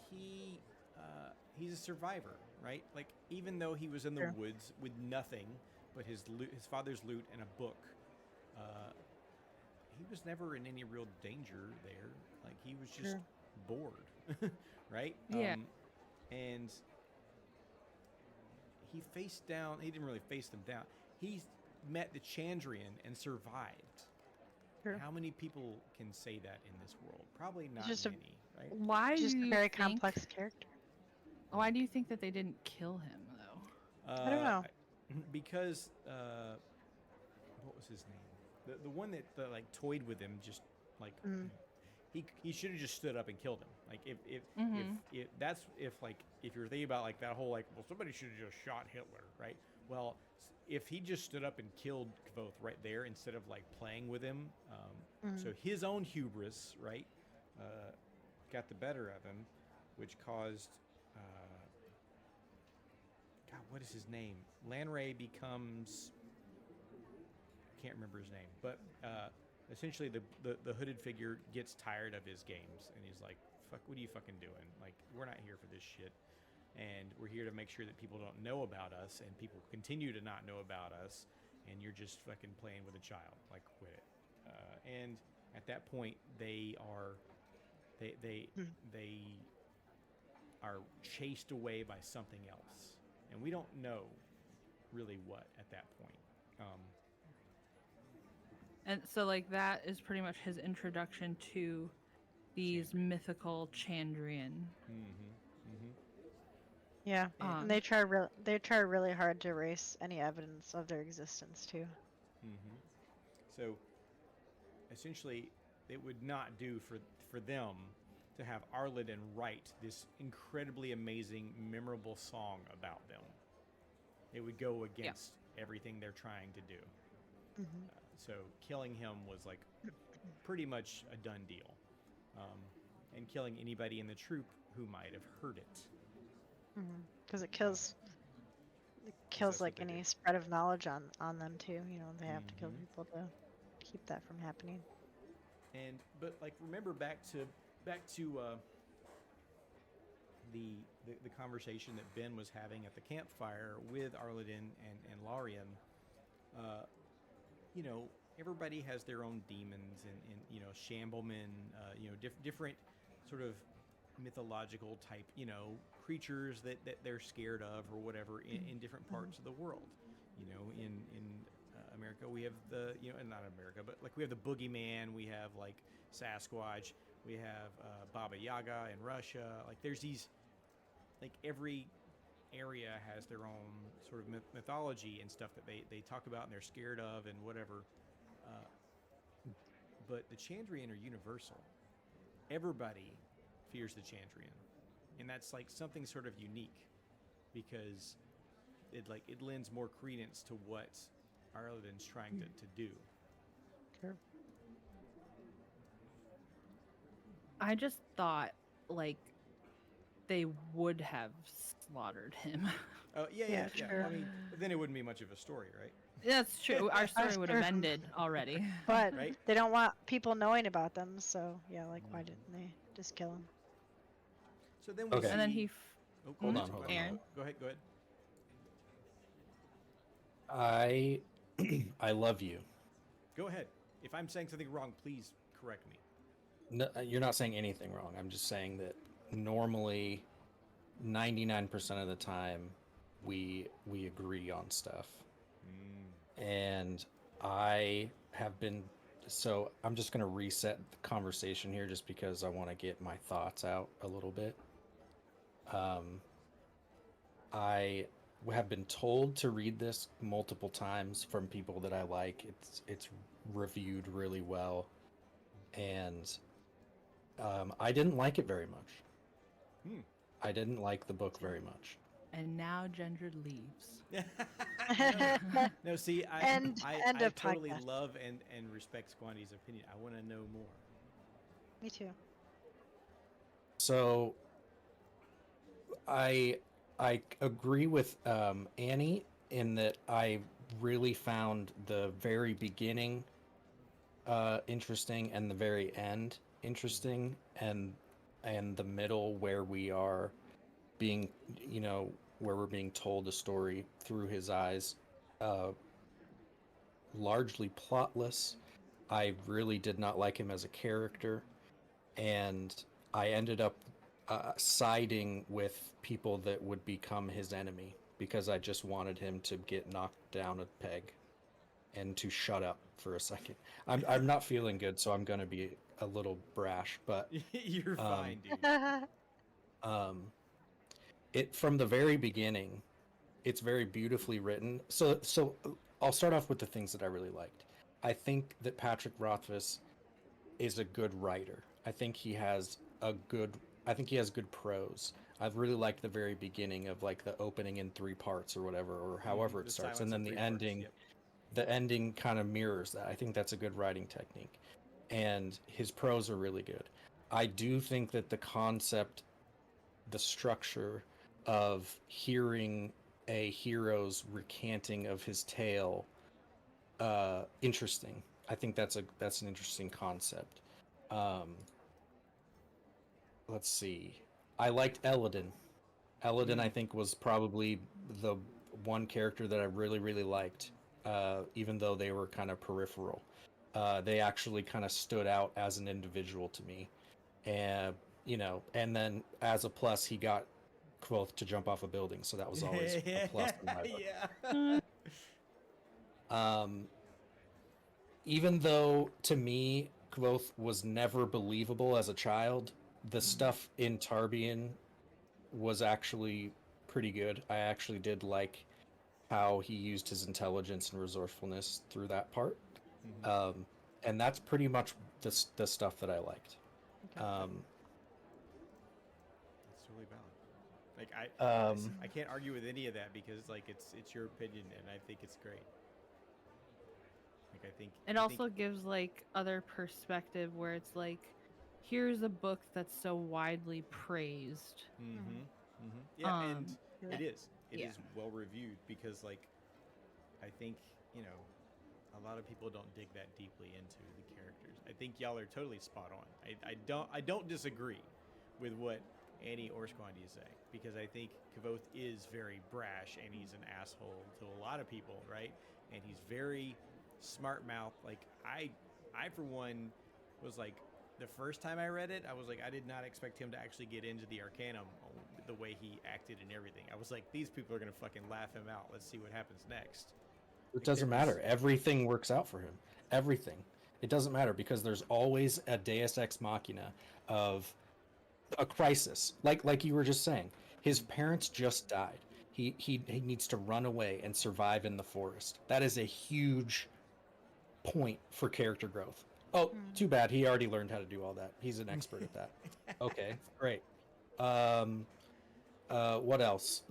he's a survivor, right? Like even though he was in the True. woods with nothing but his father's loot and a book, he was never in any real danger there. Like he was just True. bored, right? Yeah. And he faced down. He didn't really face them down. He met the Chandrian and survived. True. How many people can say that in this world? Probably not just a- many, right? Why Just do a you very think, complex character. Why do you think that they didn't kill him though? I don't know. Because what was his name? The one that like toyed with him, just like he should have just stood up and killed him. Like if that's if you're thinking about like that whole like, well, somebody should have just shot Hitler, right? Well, if he just stood up and killed Kvoth right there instead of like playing with him, so his own hubris, right, got the better of him, which caused God, what is his name? Lanray becomes, I can't remember his name, but essentially the hooded figure gets tired of his games and he's like, fuck, what are you fucking doing? Like, we're not here for this shit. And we're here to make sure that people don't know about us and people continue to not know about us. And you're just fucking playing with a child. Like, quit it. And at that point, they are chased away by something else. And we don't know really what at that point. And so like that is pretty much his introduction to these mythical Chandrian. Yeah, and they try really hard to erase any evidence of their existence too. So essentially, it would not do for them to have Arliden write this incredibly amazing, memorable song about them. It would go against everything they're trying to do. So killing him was like pretty much a done deal. And killing anybody in the troop who might have heard it. Because it kills like any spread of knowledge on them too. You know, they have to kill people to keep that from happening. And but like remember back to the conversation that Ben was having at the campfire with Arliden and Larian. You know, everybody has their own demons and you know, Shamblemen, you know, different sort of mythological type, you know, creatures that they're scared of or whatever in different parts of the world. You know, in America we have the, you know, not America, but like we have the boogeyman, we have like Sasquatch, we have Baba Yaga in Russia. Like there's these, like every area has their own sort of mythology and stuff that they talk about and they're scared of and whatever. But the Chandrian are universal. Everybody fears the Chandrian, and that's like something sort of unique because it lends more credence to what Arliden's trying to do. Sure. I just thought like they would have slaughtered him. Oh yeah. Sure. I mean, then it wouldn't be much of a story, right? That's true. Our story would have ended already. But Right? they don't want people knowing about them, so yeah, like why didn't they just kill him? So then we see... And then he Hold on. Aaron. Go ahead. I love you. Go ahead. If I'm saying something wrong, please correct me. No, you're not saying anything wrong. I'm just saying that normally 99% of the time we agree on stuff. and I have been. So I'm just going to reset the conversation here, just because I want to get my thoughts out a little bit. I have been told to read this multiple times from people that I like. It's reviewed really well, and I didn't like it very much. Hmm. I didn't like the book very much. And now Gendred leaves. No, see, I End of totally podcast. love and respect Squandy's opinion. I want to know more. Me too. So I agree with Annie in that I really found the very beginning interesting, and the very end interesting, and the middle where we are being, where we're being told a story through his eyes, uh, largely plotless. I really did not like him as a character, and I ended up siding with people that would become his enemy, because I just wanted him to get knocked down a peg and to shut up for a second. I'm not feeling good, so I'm gonna be a little brash, but You're fine, dude. um, it from the very beginning, it's very beautifully written. So I'll start off with the things that I really liked. I think that Patrick Rothfuss is a good writer. I think he has good prose. I've really liked the very beginning of like the opening in 3 parts or whatever, or however it The starts, silence and of then the 3 parts, ending. yep. The ending kind of mirrors that. I think that's a good writing technique, and his prose are really good. I do think that the concept, the structure of hearing a hero's recanting of his tale, interesting. I think that's an interesting concept. Um, let's see. I liked Elodin. Elodin, I think, was probably the one character that I really, really liked, even though they were kind of peripheral. They actually kind of stood out as an individual to me. And, and then as a plus, he got Quoth to jump off a building, so that was always a plus in my book. Yeah. Um, even though, to me, Quoth was never believable as a child, the stuff in Tarbian was actually pretty good. I actually did like how he used his intelligence and resourcefulness through that part. Um, and that's pretty much the stuff that I liked. Okay. Um, That's totally valid. Like um, I can't argue with any of that because like it's your opinion and I think it's great. Like It also gives like other perspective where it's like, here's a book that's so widely praised. Yeah, and Yeah. it is. It Yeah. is well reviewed because like I think, a lot of people don't dig that deeply into the characters. I think y'all are totally spot on. I don't disagree with what Annie or Squandy is saying because I think Kavoth is very brash and he's an asshole to a lot of people, right? And he's very smart mouth. Like I for one was like the first time I read it, I was like I did not expect him to actually get into the Arcanum the way he acted and everything. I was like these people are gonna fucking laugh him out. Let's see what happens next. it Like there doesn't was matter. Everything works out for him. Everything. It doesn't matter because there's always a Deus Ex Machina of a crisis. Like you were just saying, his parents just died. He needs to run away and survive in the forest. That is a huge point for character growth. Oh, too bad. He already learned how to do all that. He's an expert at that. Okay, great. Um, what else?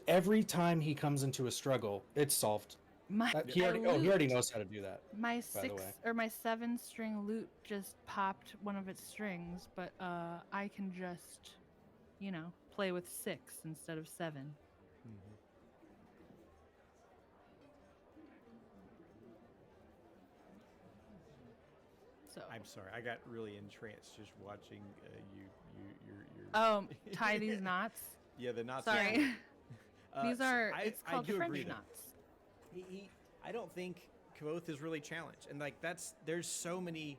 Every time he comes into a struggle, it's solved. My He my already lute, knows how to do that. my By the 6 way, or my 7-string lute just popped one of its strings, but I can just, play with 6 instead of 7. So I'm sorry, I got really entranced just watching your. tie these knots. Yeah, the knots. Sorry. These So are it's I called do French agree, though. knots. I don't think Kavoth is really challenged, and like there's so many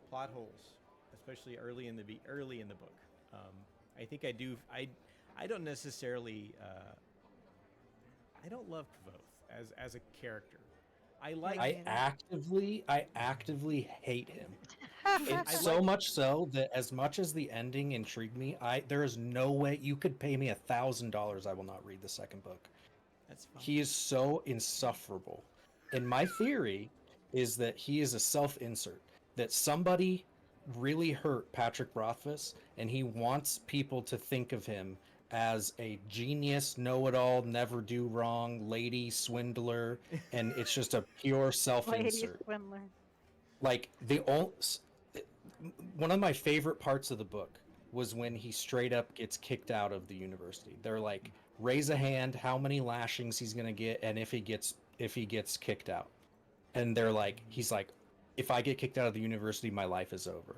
plot holes, especially early in the book. I think I do. I don't necessarily. I don't love Kavoth as a character. I like. I actively hate him. I It's like. so much so that as much as the ending intrigued me, there is no way you could pay me $1,000. I will not read the second book. That's fine. He is so insufferable. And my theory is that he is a self-insert. That somebody really hurt Patrick Rothfuss, and he wants people to think of him as a genius, know-it-all, never do wrong, lady swindler, and it's just a pure Lady self-insert. swindler. Like one of my favorite parts of the book was when he straight up gets kicked out of the university. They're like, raise a hand, how many lashings he's gonna get, and if he gets kicked out. And they're like, he's like, if I get kicked out of the university, my life is over.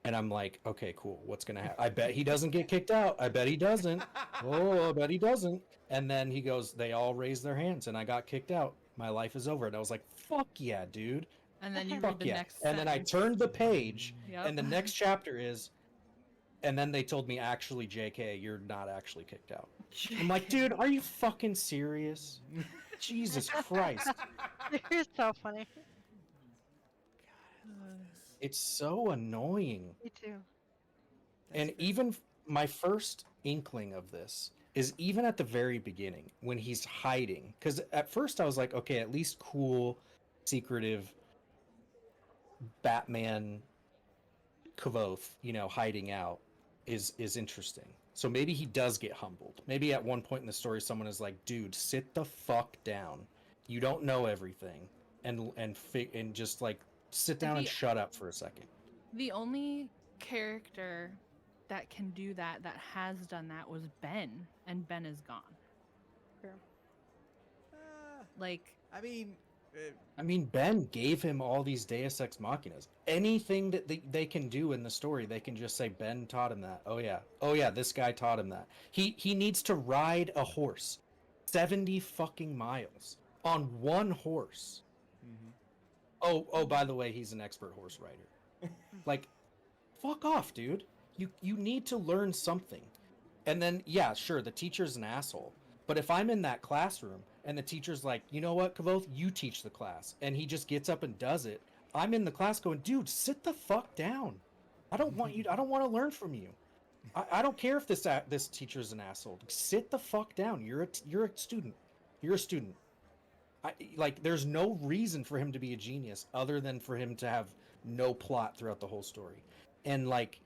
And I'm like, okay, cool. What's gonna happen? I bet he doesn't get kicked out. I bet he doesn't. Oh, I bet he doesn't. And then he goes, they all raised their hands, and I got kicked out. My life is over. And I was like, fuck yeah, dude. And then you read Fuck the yeah. next And then I sentence. turned the page, Yep. and the next chapter is, and then they told me, actually, JK, you're not actually kicked out. I'm like, dude, are you fucking serious? Jesus Christ. You're so funny. It's so annoying. Me too. And even my first inkling of this is even at the very beginning when he's hiding. Because at first I was like, okay, at least cool, secretive Batman Kavoth, hiding out is interesting. So maybe he does get humbled. Maybe at one point in the story, someone is like, dude, sit the fuck down. You don't know everything. And just like sit down and shut up for a second. The only character that can do that has done that was Ben, and Ben is gone. True. Like, I mean, Ben gave him all these Deus Ex Machinas. Anything that they can do in the story, they can just say Ben taught him that. Oh yeah, this guy taught him that. He needs to ride a horse 70 fucking miles on one horse. Mm-hmm. Oh, by the way, he's an expert horse rider. Like, fuck off, dude. You need to learn something. And then, yeah, sure, the teacher's an asshole. But if I'm in that classroom and the teacher's like, you know what, Kavoth, you teach the class, and he just gets up and does it, I'm in the class going, dude, sit the fuck down. I don't want to learn from you. I don't care if this teacher's an asshole. Sit the fuck down. You're a student. You're a student. There's no reason for him to be a genius other than for him to have no plot throughout the whole story. And like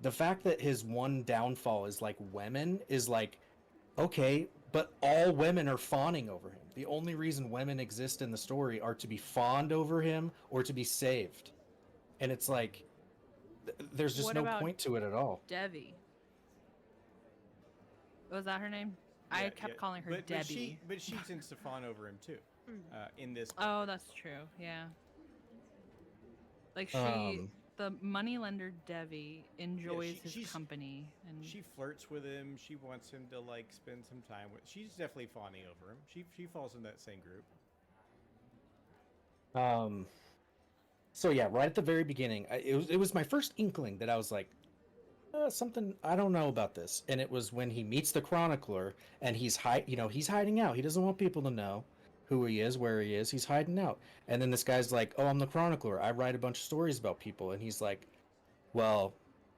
the fact that his one downfall is like women is like, okay, but all women are fawning over him. The only reason women exist in the story are to be fawned over him or to be saved. And it's like, there's just no point to it at all. Debbie. Was that her name? I kept calling her Debbie. But she tends to fawn over him too. In this. Oh, that's true. Yeah. Like the moneylender Debbie enjoys his company, and she flirts with him. She wants him to like spend some time with. She's definitely fawning over him. She falls in that same group. So yeah, right at the very beginning, it was my first inkling that I was like, something I don't know about this. And it was when he meets the chronicler and he's hiding out. He doesn't want people to know who he is, where he is. He's hiding out. And then this guy's like, oh, I'm the chronicler. I write a bunch of stories about people. And he's like, well,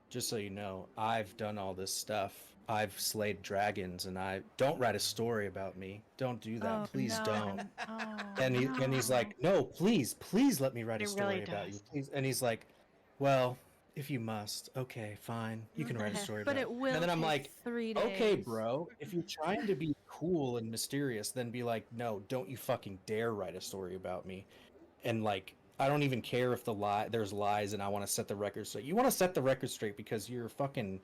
just so you know, I've done all this stuff. I've slayed dragons, and I don't write a story about me. Don't do that. Please don't. And he's like, no, please let me write a story about you. Please. And he's like, well, if you must, okay, fine. You can write a story about it will. And then I'm take like, 3 days. okay, bro, if you're trying to be cool and mysterious, then be like, no, don't you fucking dare write a story about me. And like, I don't even care if there's lies and I want to set the record straight. You want to set the record straight because you're fucking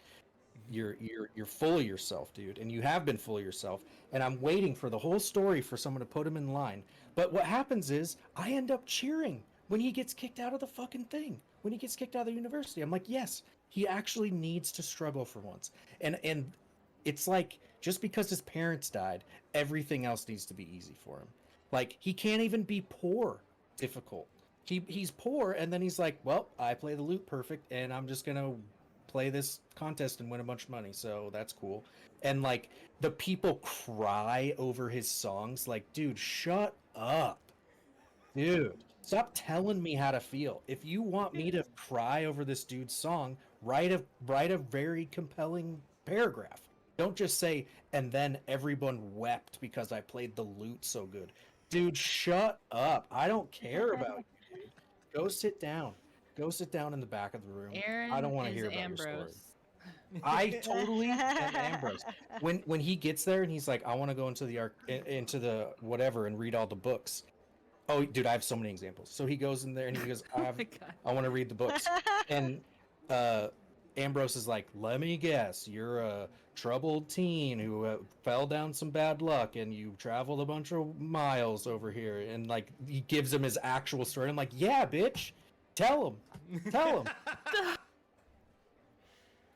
you're full of yourself, dude, and you have been full of yourself. And I'm waiting for the whole story for someone to put him in line. But what happens is I end up cheering when he gets kicked out of the fucking thing. When he gets kicked out of the university, I'm like, yes, he actually needs to struggle for once. And it's like, just because his parents died, everything else needs to be easy for him. Like, he can't even be poor difficult. He's poor, and then he's like, well, I play the lute perfect, and I'm just gonna play this contest and win a bunch of money, so that's cool. And like, the people cry over his songs, like, dude, shut up. Dude, stop telling me how to feel. If you want me to cry over this dude's song, write a very compelling paragraph. Don't just say, and then everyone wept because I played the lute so good. Dude, shut up. I don't care about you, dude. Go sit down. Go sit down in the back of the room. I don't Aaron want to is hear about your story. Ambrose. I totally am Ambrose. When he gets there and he's like, I want to go into into the whatever and read all the books. Oh, dude, I have so many examples. So he goes in there and he goes, Oh my god. I want to read the books. And Ambrose is like, let me guess, you're a troubled teen who fell down some bad luck and you traveled a bunch of miles over here. And like, he gives him his actual story. I'm like, yeah, bitch, tell him.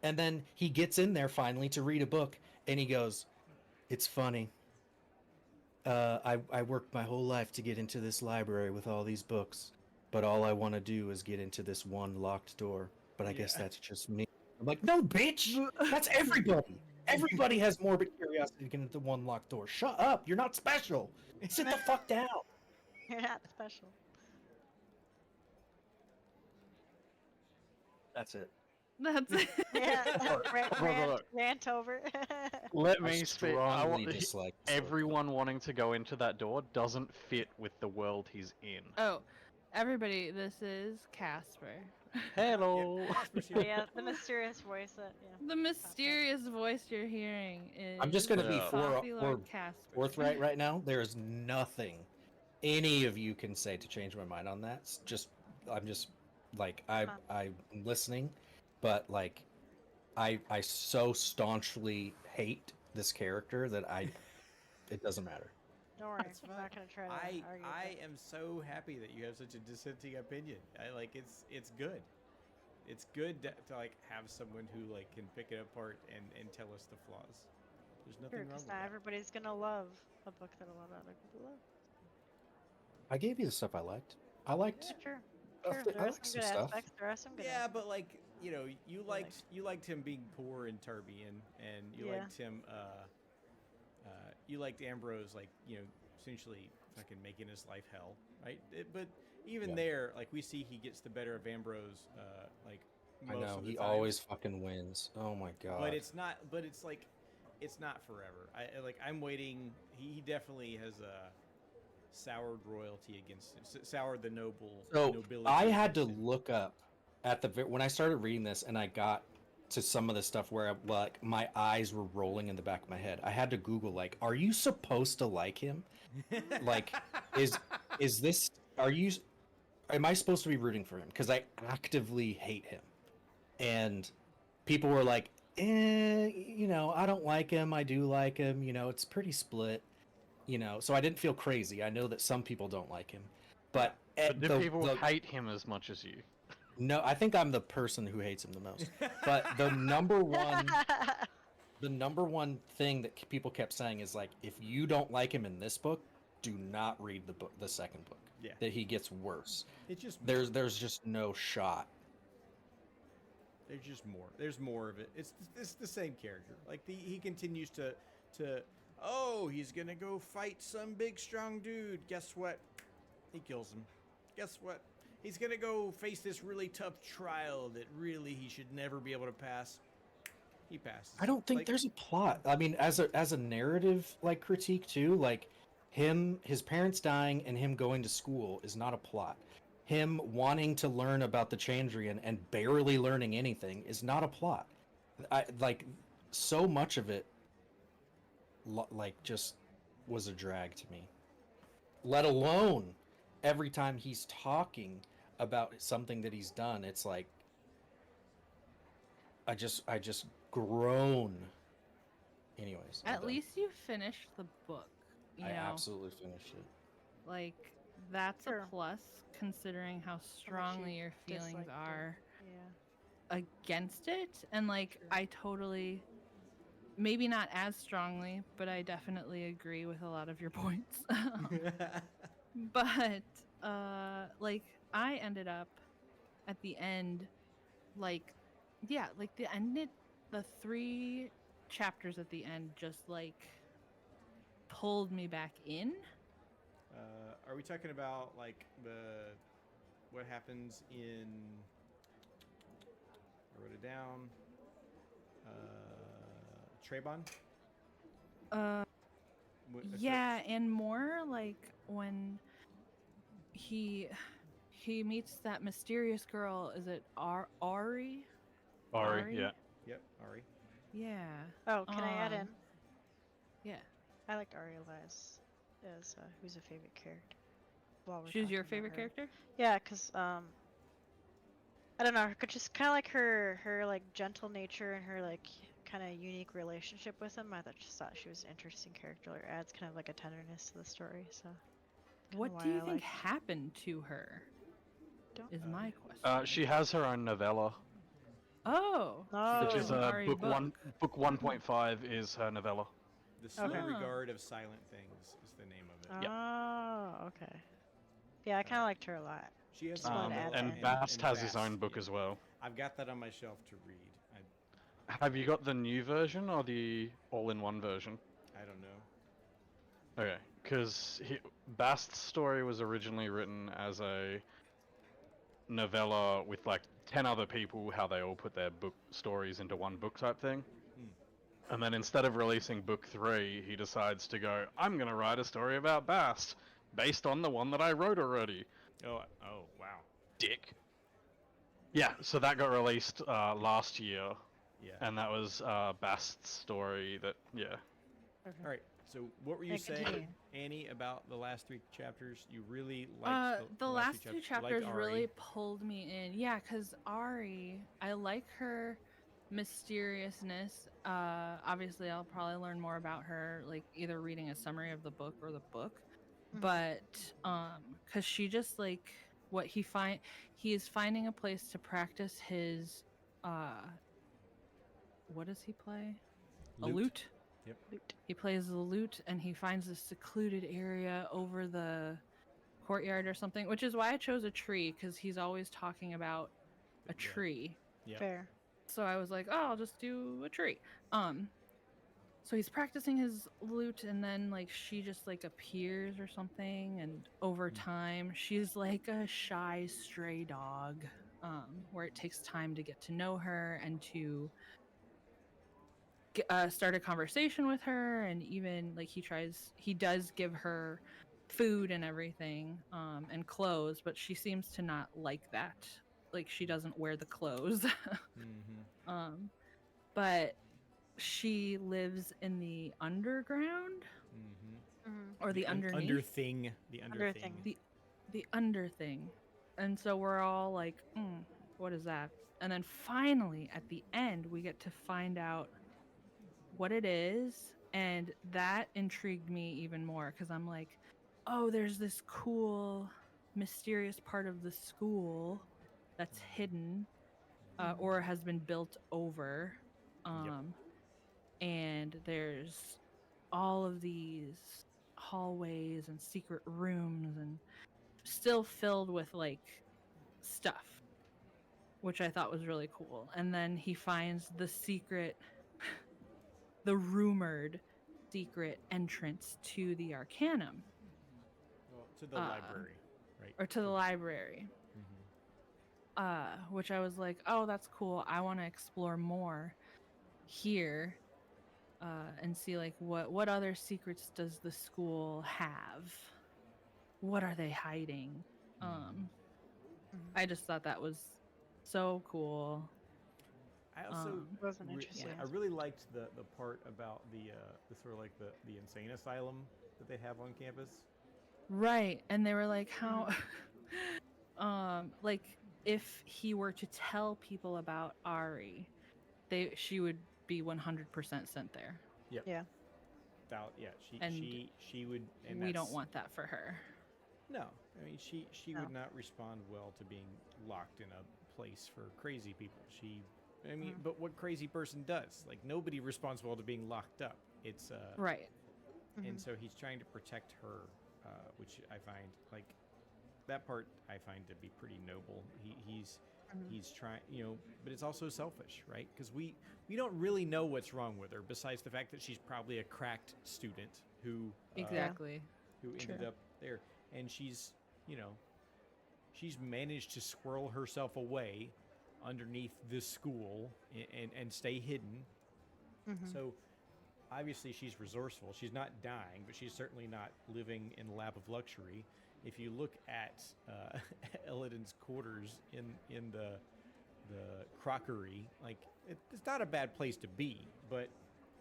And then he gets in there finally to read a book and he goes, it's funny. I worked my whole life to get into this library with all these books, but all I want to do is get into this one locked door. But I guess that's just me. I'm like, no, bitch! That's everybody! Everybody has morbid curiosity to get into one locked door. Shut up! You're not special! Sit the fuck down! You're not special. That's it. That's it. Yeah, Look. rant over. Let I me speak. strongly dislike this book. Everyone wanting to go into that door doesn't fit with the world he's in. Oh, everybody, this is Casper. Hello. Yeah, the mysterious voice that, yeah. The mysterious voice you're hearing is I'm just gonna be Yeah. Coffee Lord Casper. forthright right now. There is nothing any of you can say to change my mind on that. I'm just like I'm listening, but like I so staunchly hate this character that it doesn't matter. Don't worry, I'm not gonna try to argue. I am so happy that you have such a dissenting opinion. I like it's good. It's good to like have someone who like can pick it apart and tell us the flaws. There's nothing wrong Because with not that. everybody's gonna love a book that a lot of other people love. I gave you the stuff I liked. I liked. Yeah, sure. I Sure, think there I are like some some good stuff. aspects. There are some good Yeah, aspects. but like you liked him being poor and Tarbian, and you Yeah. liked him. You liked Ambrose, like essentially fucking making his life hell, right? But even Yeah. there, like we see he gets the better of Ambrose, like I most know of the he time. always fucking wins. Oh my god. But it's not. But it's like, it's not forever. I'm waiting. He definitely has soured royalty against him. Soured the nobility. I had to against him. look up at when I started reading this, and I got to some of the stuff where like my eyes were rolling in the back of my head. I had to Google like, are you supposed to like him? Like, is this? Am I supposed to be rooting for him? Because I actively hate him, and people were like, I don't like him. I do like him. It's pretty split. So I didn't feel crazy. I know that some people don't like him, but But do people hate him as much as you? no, I think I'm the person who hates him the most. But the number one thing that people kept saying is like, if you don't like him in this book, do not read the second book. Yeah. That he gets worse. It's just There's just no shot. There's just more. There's more of it. It's the same character. Like he continues to he's gonna go fight some big strong dude. Guess what? He kills him. Guess what? He's gonna go face this really tough trial that really he should never be able to pass. He passes. I don't think Like, there's a plot. I mean, as a narrative like critique too, like his parents dying and him going to school is not a plot. Him wanting to learn about the Chandrian and barely learning anything is not a plot. I like so much of it like just was a drag to me. Let alone every time he's talking about something that he's done, it's like I just groan. Anyways, I'm At done. least you finished the book. You I know, absolutely finished it. like that's Sure. a plus considering how strongly your feelings disliked it. are Yeah. against it, and like Sure. I totally, maybe not as strongly, but I definitely agree with a lot of your points. But like I ended up at the end, like the 3 chapters at the end just like pulled me back in. are we talking about like what happens in? I wrote it down. Trebon. Uh, yeah, and more like when he meets that mysterious girl. Is it Ari? Ari, yeah. Yep, Ari. Yeah. Oh, can I add in? Yeah. I liked Ari Elias as who's a favorite character. While we're She's your talking about favorite her. character? Yeah, cause I don't know, just kind of like her like gentle nature and her like kind of unique relationship with him. I just thought she was an interesting character. It adds kind of like a tenderness to the story. So. What do you think happened to her? Is my question. She has her own novella. Oh. Which is Ari book 1.5 is her novella. The Slow Regard of Silent Things is the name of it. Oh, okay. Yeah, I kind of liked her a lot. She has and Bast has his own book as well. I've got that on my shelf to read. Have you got the new version or the all-in-one version? I don't know. Okay, because Bast's story was originally written as a novella with like 10 other people, how they all put their book stories into one book type thing. And then instead of releasing book 3, he decides to go, I'm going to write a story about Bast, based on the one that I wrote already. Oh, wow. Dick. Yeah, so that got released last year. Yeah. And that was Bast's story that, yeah. Okay. All right, so what were you saying, Annie, about the last 3 chapters? You really liked the last 2 chapters really pulled me in. Yeah, because Ari, I like her mysteriousness. Obviously, I'll probably learn more about her, like either reading a summary of the book or the book. But because she just like what he is finding a place to practice his what does he play? A lute. Yep. Lute. He plays the lute, and he finds a secluded area over the courtyard or something, which is why I chose a tree, because he's always talking about a tree. Yeah. Fair. So I was like, oh, I'll just do a tree. So he's practicing his lute, and then like she just like appears or something, and over time she's like a shy stray dog, where it takes time to get to know her and to start a conversation with her, and even like he does give her food and everything, and clothes, but she seems to not like that. Like she doesn't wear the clothes. But she lives in the underground, or the underneath. Underthing. The underthing. And so we're all like, what is that? And then finally, at the end, we get to find out what it is, and that intrigued me even more, because I'm like, oh, there's this cool, mysterious part of the school that's hidden, or has been built over. And there's all of these hallways and secret rooms, and still filled with like stuff, which I thought was really cool. And then he finds the secret, the rumored secret entrance to the Arcanum. Well, to the library, right? Or to the library. Which I was like, oh, that's cool. I want to explore more here, and see like what other secrets does the school have? What are they hiding? I just thought that was so cool. I also wasn't interesting. I really liked the part about the sort of like the insane asylum that they have on campus. Right, and they were like, how, like if he were to tell people about Ari, she would be 100% sent there. Yep. Yeah. She would. And we don't want that for her. No, I mean she would not respond well to being locked in a place for crazy people. But what crazy person does? Like nobody responds well to being locked up. It's right. And so he's trying to protect her, which I find like that part I find to be pretty noble. He's trying, but it's also selfish, right? Because we don't really know what's wrong with her, besides the fact that she's probably a cracked student who exactly who ended up there. and she's, you know, she's managed to squirrel herself away underneath this school and stay hidden. So obviously she's resourceful. She's not dying, but she's certainly not living in a lap of luxury. If you look at Elodin's quarters in the crockery, like it's not a bad place to be, but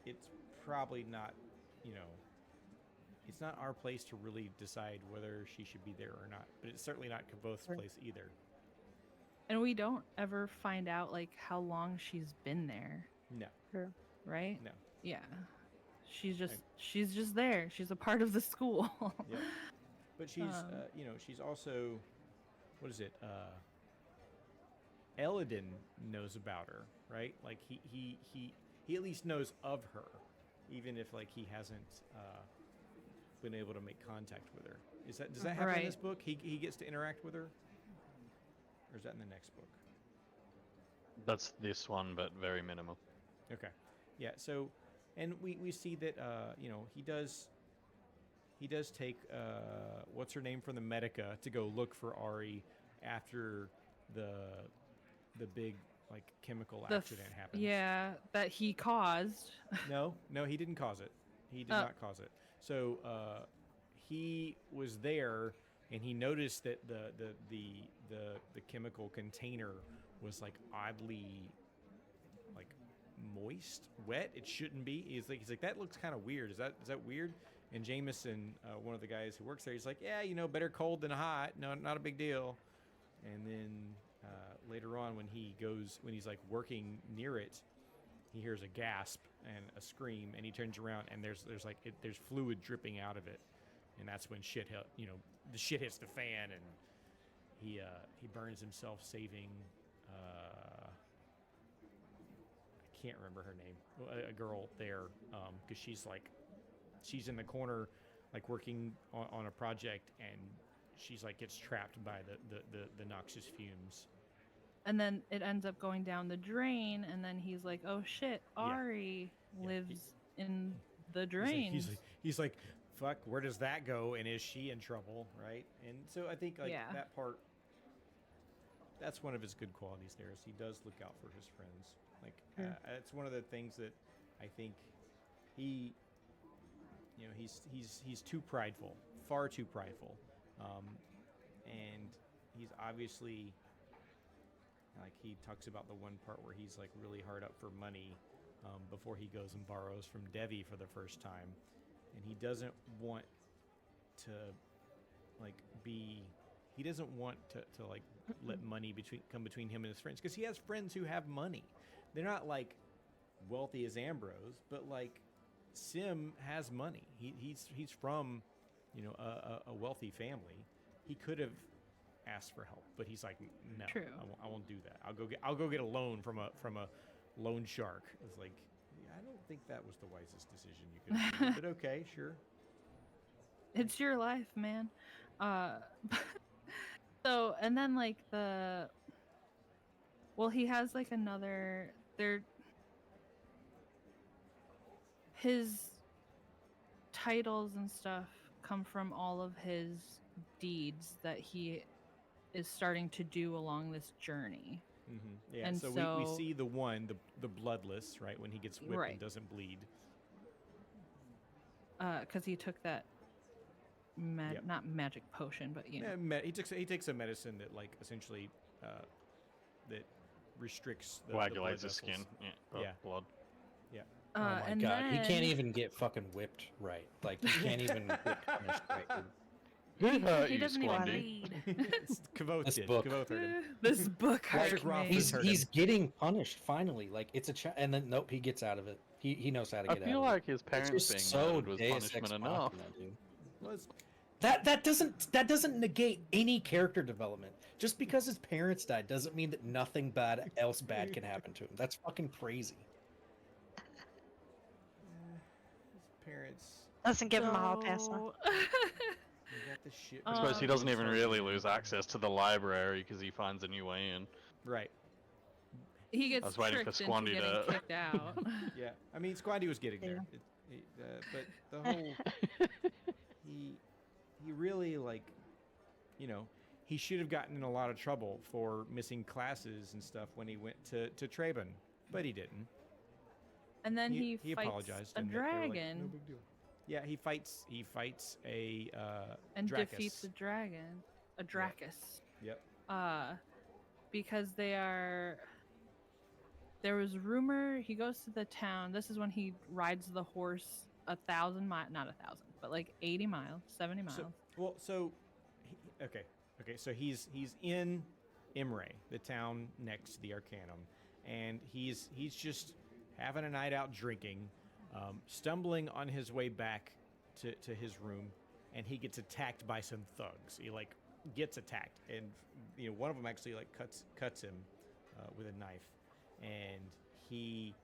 it's probably not, you know, it's not our place to really decide whether she should be there or not. But it's certainly not Kavoth's place either. And we don't ever find out like how long she's been there, No, True. right? no. Yeah. She's just there. She's a part of the school. Yeah. But she's, you know, she's also, what is it? Elodin knows about her, right? Like he at least knows of her, even if like he hasn't been able to make contact with her. Does that happen in this book? He gets to interact with her, or is that in the next book? That's this one, but very minimal. Okay, yeah. So, and we see that you know, he does take what's her name from the Medica to go look for Ari after the big like chemical accident happens. Yeah, that he caused. No, he didn't cause it. He did not cause it. So he was there, and he noticed that the chemical container was like oddly like moist, wet. It shouldn't be. He's like that looks kind of weird. Is that weird? And Jameson, one of the guys who works there, he's like, yeah, you know, better cold than hot. No, not a big deal. And then later on, when he's like working near it, he hears a gasp and a scream, and he turns around, and there's fluid dripping out of it, and that's when the shit hits the fan, and he burns himself saving. I can't remember her name. A girl there, because she's in the corner, like working on a project, and she's like gets trapped by the noxious fumes. And then it ends up going down the drain, and then he's like, "Oh shit, Ari lives in the drain." He's like, "Fuck, where does that go? And is she in trouble?" Right? And so I think that part, that's one of his good qualities. There is he does look out for his friends. Like it's one of the things that I think he, you know, he's too prideful, far too prideful, and he's obviously. Like he talks about the one part where he's like really hard up for money before he goes and borrows from Devi for the first time, and he doesn't want to like he doesn't want to like let money come between him and his friends, because he has friends who have money. They're not like wealthy as Ambrose, but like Sim has money. He's from, you know, a wealthy family. He could have asked for help, but he's like, no, True. I won't do that. I'll go get a loan from a loan shark. It's like, yeah, I don't think that was the wisest decision you could have made, but okay, sure. It's your life, man. So, and then like he has like another his titles and stuff come from all of his deeds that he is starting to do along this journey. Mm-hmm. Yeah, and so we see the bloodless, right, when he gets whipped and doesn't bleed. Because he took that not magic potion, but you know. He takes a medicine that like essentially that restricts the coagulates the his skin. Yeah. Blood. Yeah. Oh my and god, he then- can't even get fucking whipped right. Like he can't even get punished right. Who hurt He you, doesn't even Squandy? bleed. Kavoth This did. book. Kavoth hurt him. This book Patrick hurt me. Rothfuss hurt He's him. getting punished finally. Like it's and then nope, he gets out of it. He knows how to I get out. feel of like his It's parents just being so murdered was Deus punishment Ex enough. Machina, dude. Was That doesn't negate any character development. Just because his parents died doesn't mean that nothing else bad can happen to him. That's fucking crazy. his parents? Doesn't give him a hall pass. Huh? So- They got the shit. I suppose he Um, doesn't even really lose access to the library because he finds a new way in. Right. He gets I was waiting for tricked into Squandy getting to- kicked out. Yeah. I mean, Squandy was getting there. But the whole he really like you know, he should have gotten in a lot of trouble for missing classes and stuff when he went to Traben, but he didn't. And then he he fights apologized, a and they were like, dragon no big deal. Yeah, he fights a and Dracus. defeats a dragon, a Dracus. Yep. Because there was rumor he goes to the town. This is when he rides the horse 1,000 miles, not 1,000, but like 80 miles, 70 miles. So he's in Imre, the town next to the Arcanum, and he's just having a night out drinking, stumbling on his way back to his room, and he gets attacked by some thugs. He like gets attacked, and one of them actually like cuts him with a knife, and he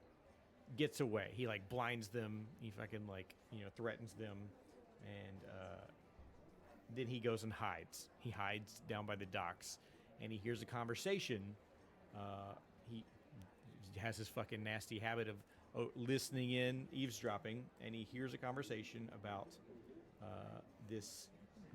gets away. He like blinds them. He fucking like threatens them, and then he goes and hides. He hides down by the docks, and he hears a conversation. He has this fucking nasty habit of listening in, eavesdropping, and he hears a conversation about this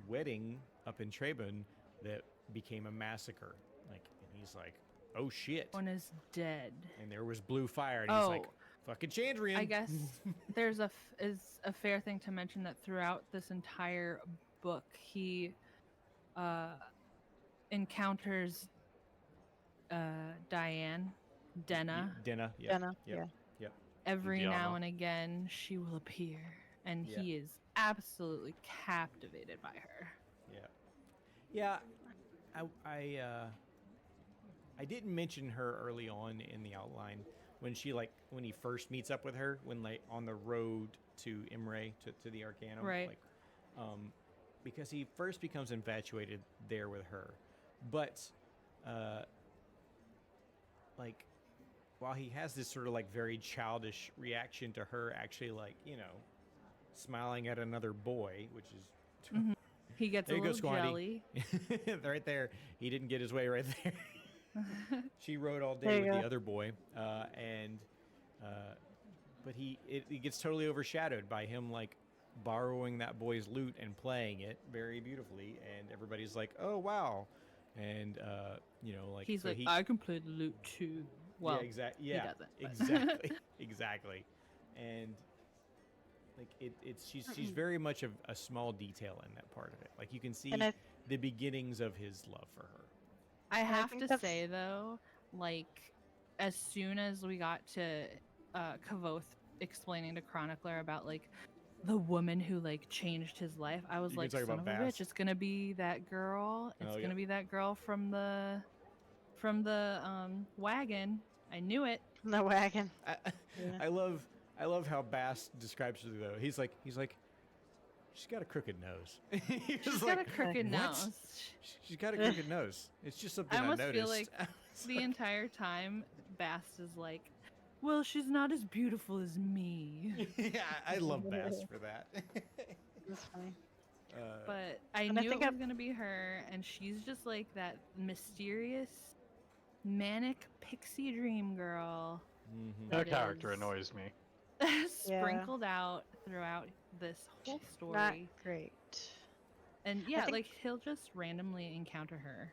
wedding up in Traben that became a massacre. Like, and he's like, "Oh shit!" One is dead. And there was blue fire, and he's like, "Fucking Chandrian." I guess there's a fair thing to mention that throughout this entire book, he encounters Denna. Denna, yeah. Jenna, Yep. Every Diana. now and again, she will appear, and Yeah. he is absolutely captivated by her. Yeah. I didn't mention her early on in the outline when he first meets up with her when like on the road to Imre to the Arcanum, Right. like, because he first becomes infatuated there with her, but like while he has this sort of like very childish reaction to her actually like smiling at another boy, which is He gets There a you go, little Squandy. jelly. right there. He didn't get his way right there. She rode all There day you with go. the other boy, but it gets totally overshadowed by him like borrowing that boy's lute and playing it very beautifully, and everybody's like, "Oh wow," and like He's so like, he, I can play the lute too. Well, yeah, exactly, he yeah, doesn't, but- exactly, and like she's very much of a small detail in that part of it. Like you can see And the beginnings of his love for her. I I have think to that's- say though, like as soon as we got to Kavoth explaining to Chronicler about like the woman who like changed his life, I was You can like, talk son about of a Bass. bitch, it's gonna be that girl. It's Oh, yeah. gonna be that girl from the wagon. I knew it. the wagon. I, Yeah. I love how Bass describes her though. He's like she's got a crooked nose. He was She's like, got a crooked "What? nose. She's got a crooked nose. It's just something I I almost noticed. feel like It's the like, entire time Bast is like, well, she's not as beautiful as me. yeah, I love Bass for that. That's funny. But I And I knew think it I- was gonna be her, and she's just like that mysterious, manic pixie dream girl mhm. Her That character is- annoys me. sprinkled out throughout this whole story. Not great. And yeah, think- like he'll just randomly encounter her.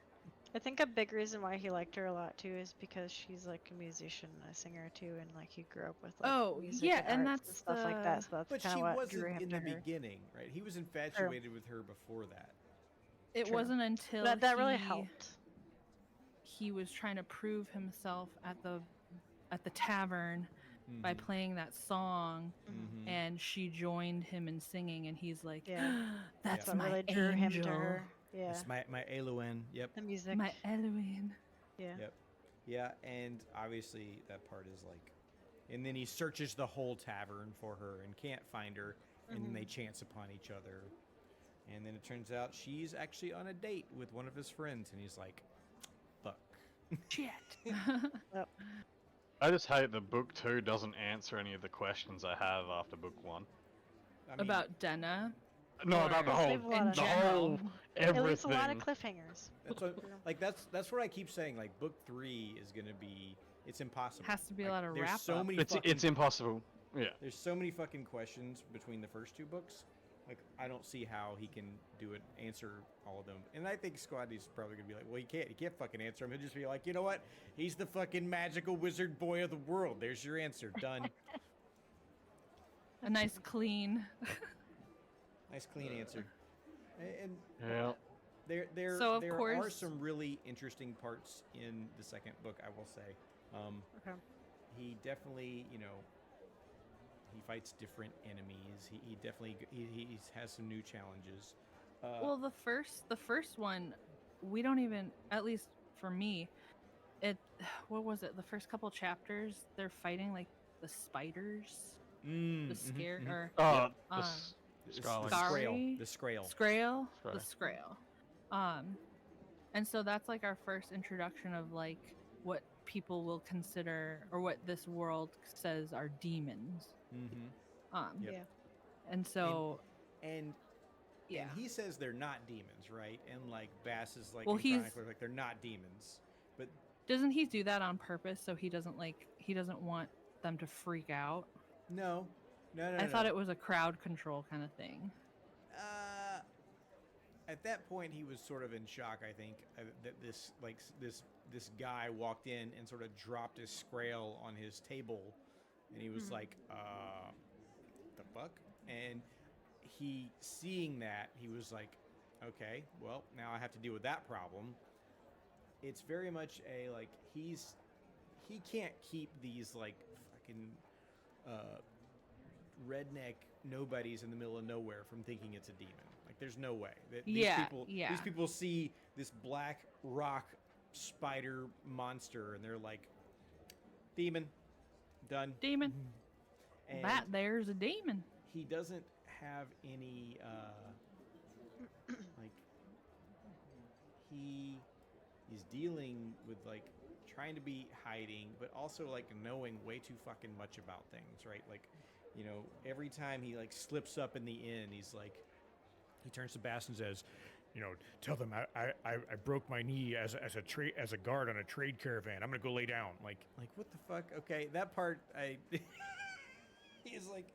I think a big reason why he liked her a lot too is because she's like a musician, a singer too, and like he grew up with like Oh, music yeah, and arts that's stuff like that. the- So that's But kind she of what wasn't drew him in to the her. beginning, right? He was infatuated with her before that. It True. wasn't until That really he- helped. He was trying to prove himself at the tavern by Mhm. playing that song, Mhm. and she joined him in singing, and he's like, Yeah. "That's what my really drew angel, him to her. Yeah. It's my Eluan. Yep. The music. my Elohim." Yeah. Yep. Yeah, and obviously that part is like, and then he searches the whole tavern for her and can't find her, and then they chance upon each other, and then it turns out she's actually on a date with one of his friends, and he's like, "Fuck." Shit. I just hate that book 2 doesn't answer any of the questions I have after book 1. I mean, About Denna. No, about the Or whole, leave a lot in of- the general. whole, It leaves a lot of everything. cliffhangers. that's what, like that's what I keep saying. Like book 3 is gonna be, it's impossible. Has to be a Like, lot of there's wrap so up. many It's fucking, impossible. Yeah. There's so many fucking questions between the first two books Like, I don't see how he can do it, answer all of them. And I think Squaddy's probably gonna be like, well, he can't fucking answer him. He'll just be like, you know what? He's the fucking magical wizard boy of the world. There's your answer. Done. A nice clean. Nice clean answer. And Yeah. So, of there are course- some really interesting parts in the second book, I will say. Okay. He definitely, you know, he fights different enemies. He definitely he has some new challenges. Well, the first one, we don't even, at least for me, what was it? The first couple chapters, they're fighting like the spiders, the scare or Oh, um, the Scarlet. Scary? the Scrael. Scrael, the Scrael. Scrael. And so that's like our first introduction of like what people will consider or what this world says are demons. Mm-hmm. Yep. Yeah. And so And yeah. and he says they're not demons, right? And like Bass is like, Well, in he's- Chronicler, like they're not demons, but Doesn't he do that on purpose so he doesn't want them to freak out? no. I thought it was a crowd control kind of thing. At that point, he was sort of in shock. I think that this guy walked in and sort of dropped his Scrael on his table, and he was like, "The fuck?" And he, seeing that, he was like, "Okay, well, now I have to deal with that problem." It's very much a like he can't keep these like fucking redneck nobodies in the middle of nowhere from thinking it's a demon. Like, there's no way that these people see this black rock spider monster and they're like, demon, done. Demon. And That there's a demon. he doesn't have any like he is dealing with like trying to be hiding, but also like knowing way too fucking much about things, right? Like, you know, every time he like slips up in the inn, he's like, he turns to Bass and says, you know, tell them I broke my knee as a guard on a trade caravan. I'm gonna go lay down. Like what the fuck? Okay, that part he's like,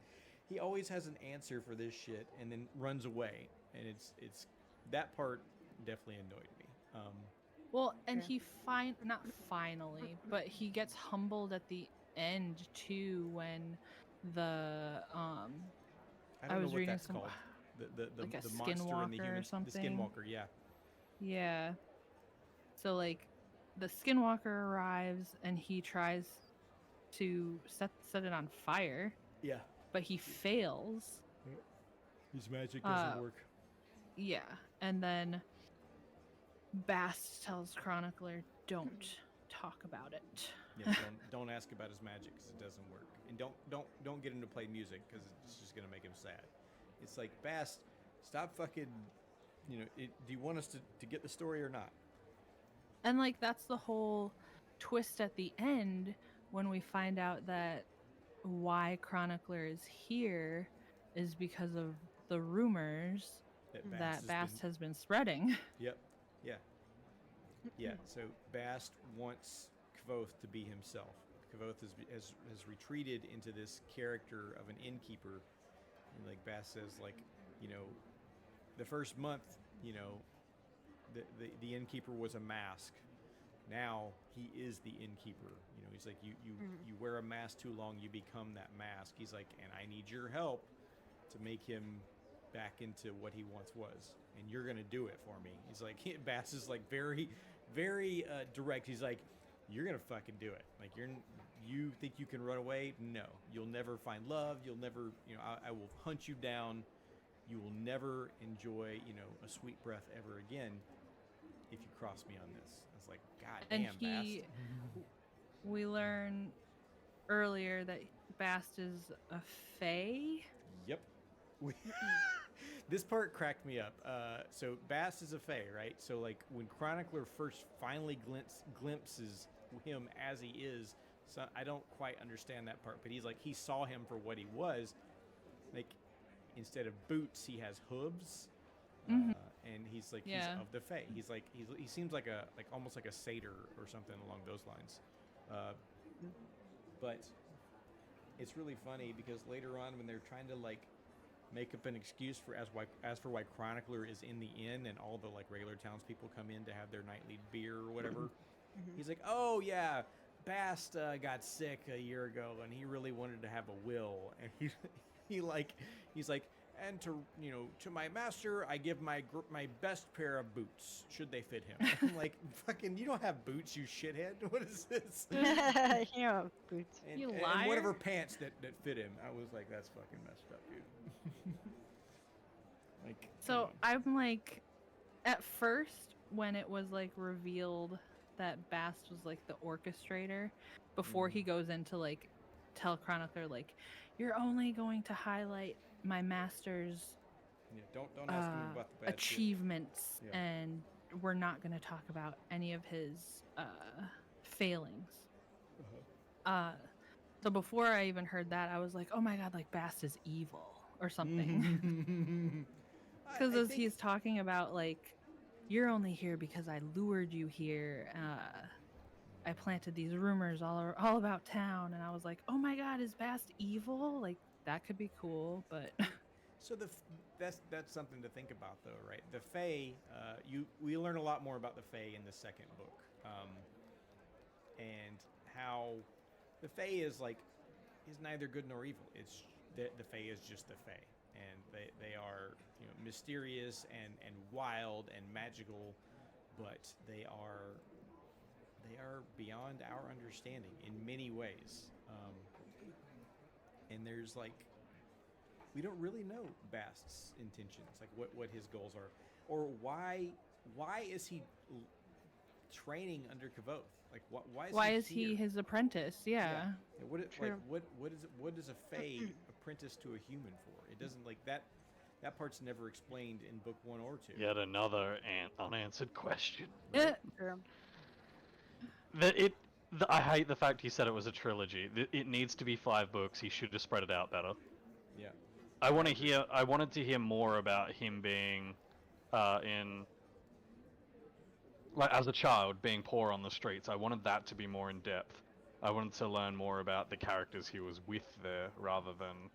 he always has an answer for this shit and then runs away, and it's that part definitely annoyed me. Well, and Okay. he not finally, but he gets humbled at the end too when the I don't was know what reading that's some- called. The like a monster and the skinwalker or human, the something. skinwalker, yeah. Yeah. So like the skinwalker arrives and he tries to set it on fire, Yeah. but he fails. His magic doesn't work. Yeah. And then Bast tells Chronicler, "Don't talk about it." Yeah, don't ask about his magic because it doesn't work, and don't get him to play music because it's just gonna make him sad. It's like, Bast, stop fucking, you know. Do you want us to get the story or not? And like that's the whole twist at the end when we find out that why Chronicler is here is because of the rumors that Bast has been spreading. Yep. Yeah. Yeah. So Bast wants Kvoth to be himself. Kvoth has retreated into this character of an innkeeper, and like Bast says, like, you know, the first month, you know, the innkeeper was a mask. Now he is the innkeeper. You know, he's like, you wear a mask too long, you become that mask. He's like, and I need your help to make him back into what he once was, and you're gonna do it for me. He's like, Bass is like very, very direct. He's like, you're gonna fucking do it. Like, you think you can run away? No, you'll never find love. You'll never, you know, I will hunt you down. You will never enjoy, you know, a sweet breath ever again if you cross me on this. I was like, God And damn, Bast. we learn earlier that Bast is a fae. Yep. This part cracked me up. So Bass is a fae, right? So like when Chronicler first finally glimpses him as he is, so I don't quite understand that part, but he's like, he saw him for what he was. Like, instead of boots, he has hooves. And he's like, he's of the fae. He's like, he seems like almost like a satyr or something along those lines. But it's really funny because later on when they're trying to like make up an excuse for as for why Chronicler is in the inn and all the like regular townspeople come in to have their nightly beer or whatever. He's like, oh yeah, Bast got sick a year ago and he really wanted to have a will, and he's like, and to my master I give my best pair of boots should they fit him. I'm like, fucking, you don't have boots, you shithead. What is this? You know, boots. You And liar. whatever pants that fit him. I was like, that's fucking messed up, dude. Like, So I'm like, at first when it was like revealed that Bast was like the orchestrator, before he goes into like tell Chronicler like, you're only going to highlight my master's yeah, don't ask him about the bad shit. achievements, Yeah. and we're not going to talk about any of his failings. So before I even heard that, I was like, oh my god, like Bast is evil or something. Because as he's talking about like, you're only here because I lured you here. I planted these rumors all about town, and I was like, oh my god, is Bast evil? Like that could be cool, but So that's something to think about, though, right? The Fae, we learn a lot more about the Fae in the second book, and how the Fae is neither good nor evil. It's the Fae is just the Fae, and they are mysterious and wild and magical, but they are beyond our understanding in many ways, and there's like, we don't really know Bast's intentions, like what his goals are, or why is he training under Kavoth? Like why is he here? his apprentice? Yeah. True. What is a Fae apprentice to a human for? It doesn't, like, that part's never explained in book 1 or 2. Yet another unanswered question. True. I hate the fact he said it was a trilogy. It needs to be 5 books. He should have spread it out better. Yeah. I wanted to hear more about him being in, like, as a child being poor on the streets. I wanted that to be more in depth. I wanted to learn more about the characters he was with there rather than.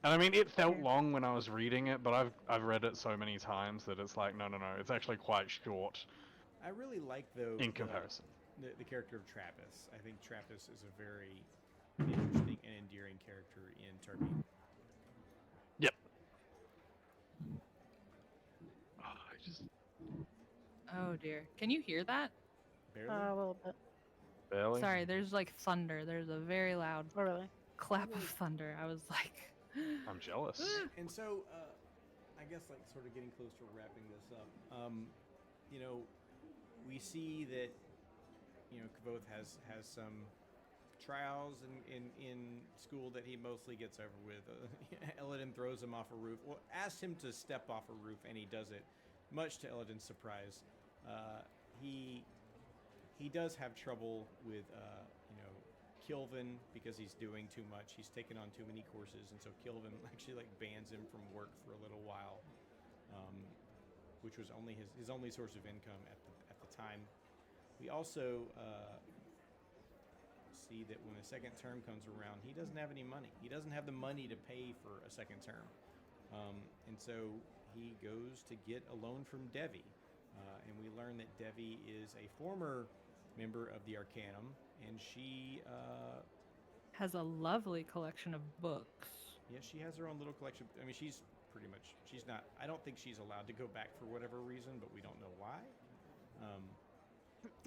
And I mean, it felt long when I was reading it, but I've read it so many times that it's like, no, it's actually quite short. I really like, though, in comparison, the character of Trappist. I think Trappist is a very interesting and endearing character in Tarbean. Yep. Oh dear. Can you hear that? Barely. A little bit. Barely. Sorry, there's like thunder. There's a very loud Oh, really? clap of thunder. I was like, I'm jealous. And so, I guess, like, sort of getting close to wrapping this up. We see that Kavoth has some trials in school that he mostly gets over with. Eladin throws him off a roof. Well, asked him to step off a roof, and he does it, much to Eladin's surprise. He does have trouble with Kilvin because he's doing too much. He's taken on too many courses, and so Kilvin actually like bans him from work for a little while, which was only his only source of income at the time. We also see that when a second term comes around, he doesn't have any money. He doesn't have the money to pay for a second term, and so he goes to get a loan from Devi, and we learn that Devi is a former member of the Arcanum, and she has a lovely collection of books. yeah, she has her own little collection. I mean, she's not, I don't think she's allowed to go back for whatever reason, but we don't know why.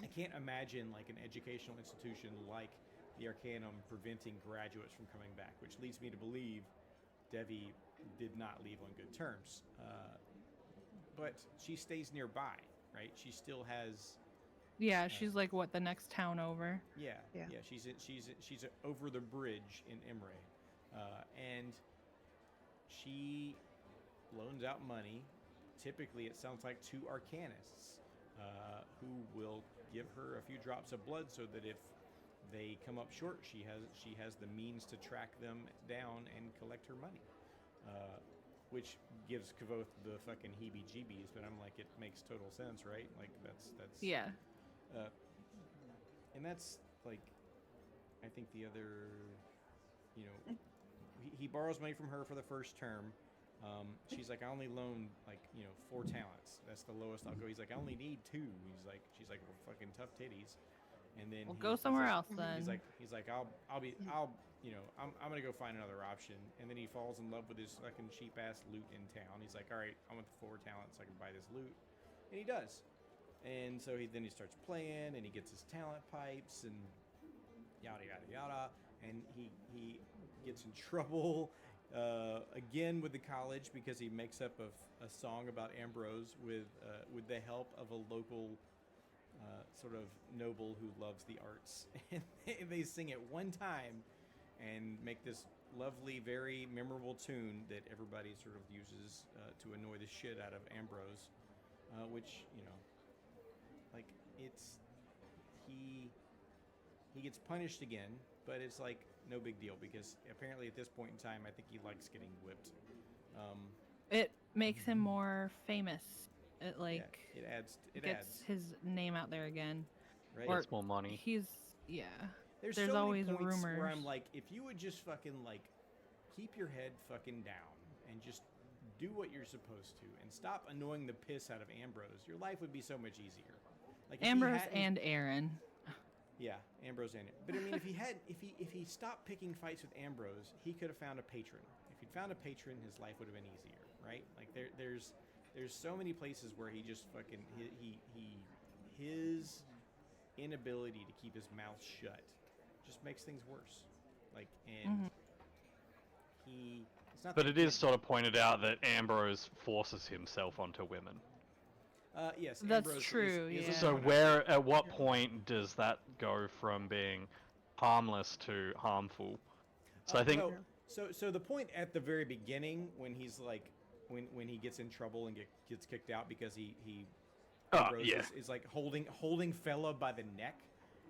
I can't imagine like an educational institution like the Arcanum preventing graduates from coming back, which leads me to believe Devi did not leave on good terms. But she stays nearby, right? She still has. Yeah, she's like what, the next town over? Yeah. Yeah. She's over the bridge in Imre, and she loans out money. Typically, it sounds like to Arcanists, who will give her a few drops of blood so that if they come up short, she has the means to track them down and collect her money, which gives Kavoth the fucking heebie-jeebies. But I'm like, it makes total sense, right? Like that's Yeah. And that's like, I think the other, he borrows money from her for the first term. She's like, I only loan like 4 talents. That's the lowest I'll go. He's like, I only need 2. She's like, well, fucking tough titties. And then We'll go somewhere else then. He's like, I'm gonna go find another option. And then he falls in love with this fucking cheap ass loot in town. He's like, all right, I want the 4 talents so I can buy this loot, and he does. And so he starts playing, and he gets his talent pipes and yada yada yada. And he gets in trouble again with the college because he makes up a song about Ambrose with the help of a local sort of noble who loves the arts. And they sing it one time and make this lovely, very memorable tune that everybody sort of uses to annoy the shit out of Ambrose, which like he gets punished again, but it's like no big deal because apparently at this point in time, I think he likes getting whipped. It makes him more famous. It it gets adds his name out there again. right. Or Gets more money. There's so always many points rumors where I'm rumors. like, if you would just fucking like keep your head fucking down and just do what you're supposed to and stop annoying the piss out of Ambrose, your life would be so much easier. Like if he Ambrose hadn't- and Aaron. Yeah, Ambrose and it. But I mean, if he stopped picking fights with Ambrose, he could have found a patron. If he'd found a patron, his life would have been easier, right? Like there's so many places where he just fucking his inability to keep his mouth shut just makes things worse. Like and it's not. But that it is sort of pointed out that Ambrose forces himself onto women. Yes, That's Ambrose true, Is yeah. So at what point does that go from being harmless to harmful? So I think no, so the point at the very beginning when he's like when he gets in trouble and gets kicked out because he Ambrose is like holding fella by the neck.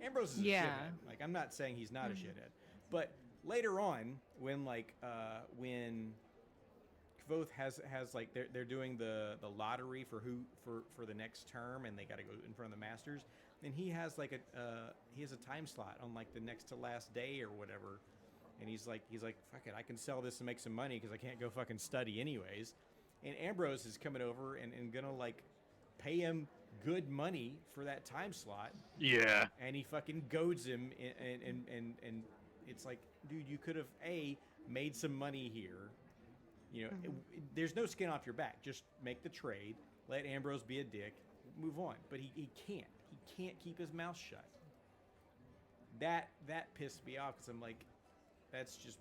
Ambrose is a Yeah. shithead. Like I'm not saying he's not a shithead, but later on when when Kvoth has like they're doing the lottery for the next term and they got to go in front of the masters, and he has like a time slot on like the next to last day or whatever, and he's like fuck it, I can sell this and make some money because I can't go fucking study anyways, and Ambrose is coming over and gonna like pay him good money for that time slot. yeah. And he fucking goads him, and it's like, dude, you could have made some money here. There's no skin off your back. Just make the trade. Let Ambrose be a dick. Move on. But he can't. He can't keep his mouth shut. That pissed me off because I'm like, that's just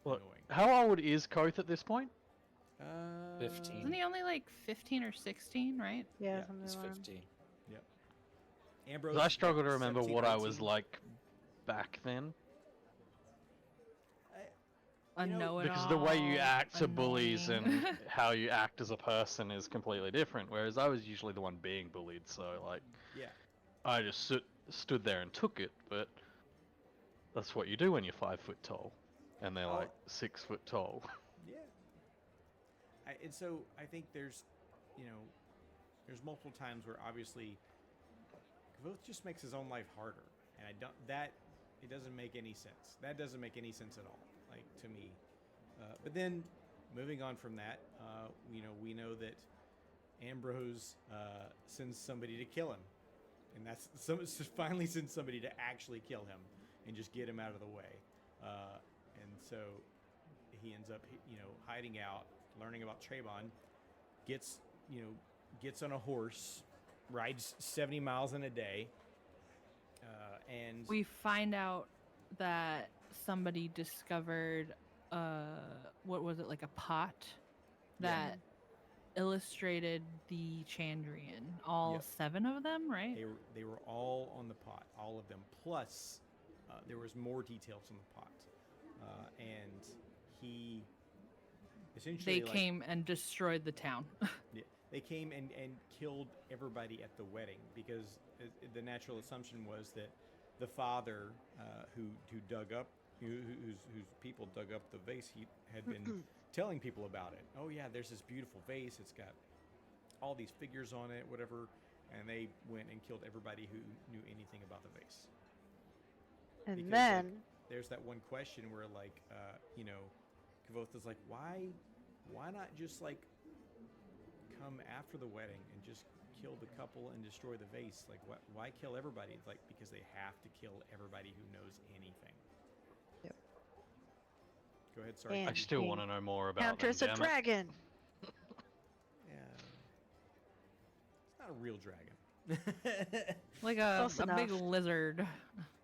Look, annoying. how old is Koth at this point? 15. Isn't he only like 15 or 16, right? Yeah, Yeah, something He's like that. 15. Ambrose. 'Cause I struggle to remember 17, what I 18. was like back then. A know-it-all. Because the way you act to bullies annoying. and how you act as a person is completely different. Whereas I was usually the one being bullied, so like Yeah. I just stood there and took it. But that's what you do when you're 5 foot tall, and they're like 6 foot tall. Yeah. And so I think there's multiple times where obviously Kvoth just makes his own life harder, and it doesn't make any sense. That doesn't make any sense at all, like to me. But then moving on from that, we know that Ambrose sends somebody to kill him, and that's finally sends somebody to actually kill him and just get him out of the way. And so he ends up, hiding out, learning about Trayvon, gets on a horse, rides 70 miles in a day, and We find out that somebody discovered, what was it, like a pot that illustrated the Chandrian. All Yep. 7 of them, right? they were all on the pot, all of them. Plus, there was more details on the pot, and he essentially They came and destroyed the town. Yeah, they came and killed everybody at the wedding because the natural assumption was that the father who dug up whose people dug up the vase, he had been telling people about it. Oh yeah, there's this beautiful vase. It's got all these figures on it, whatever. And they went and killed everybody who knew anything about the vase. And Because, then like, there's that one question where like Kavoth is like, why not just like come after the wedding and just kill the couple and destroy the vase? Like, why kill everybody? It's like, because they have to kill everybody who knows anything. Yep. Go ahead, sorry. And I still want to know more about them. Countess a damn it. dragon. Yeah. It's not a real dragon. Like a Close big enough. lizard.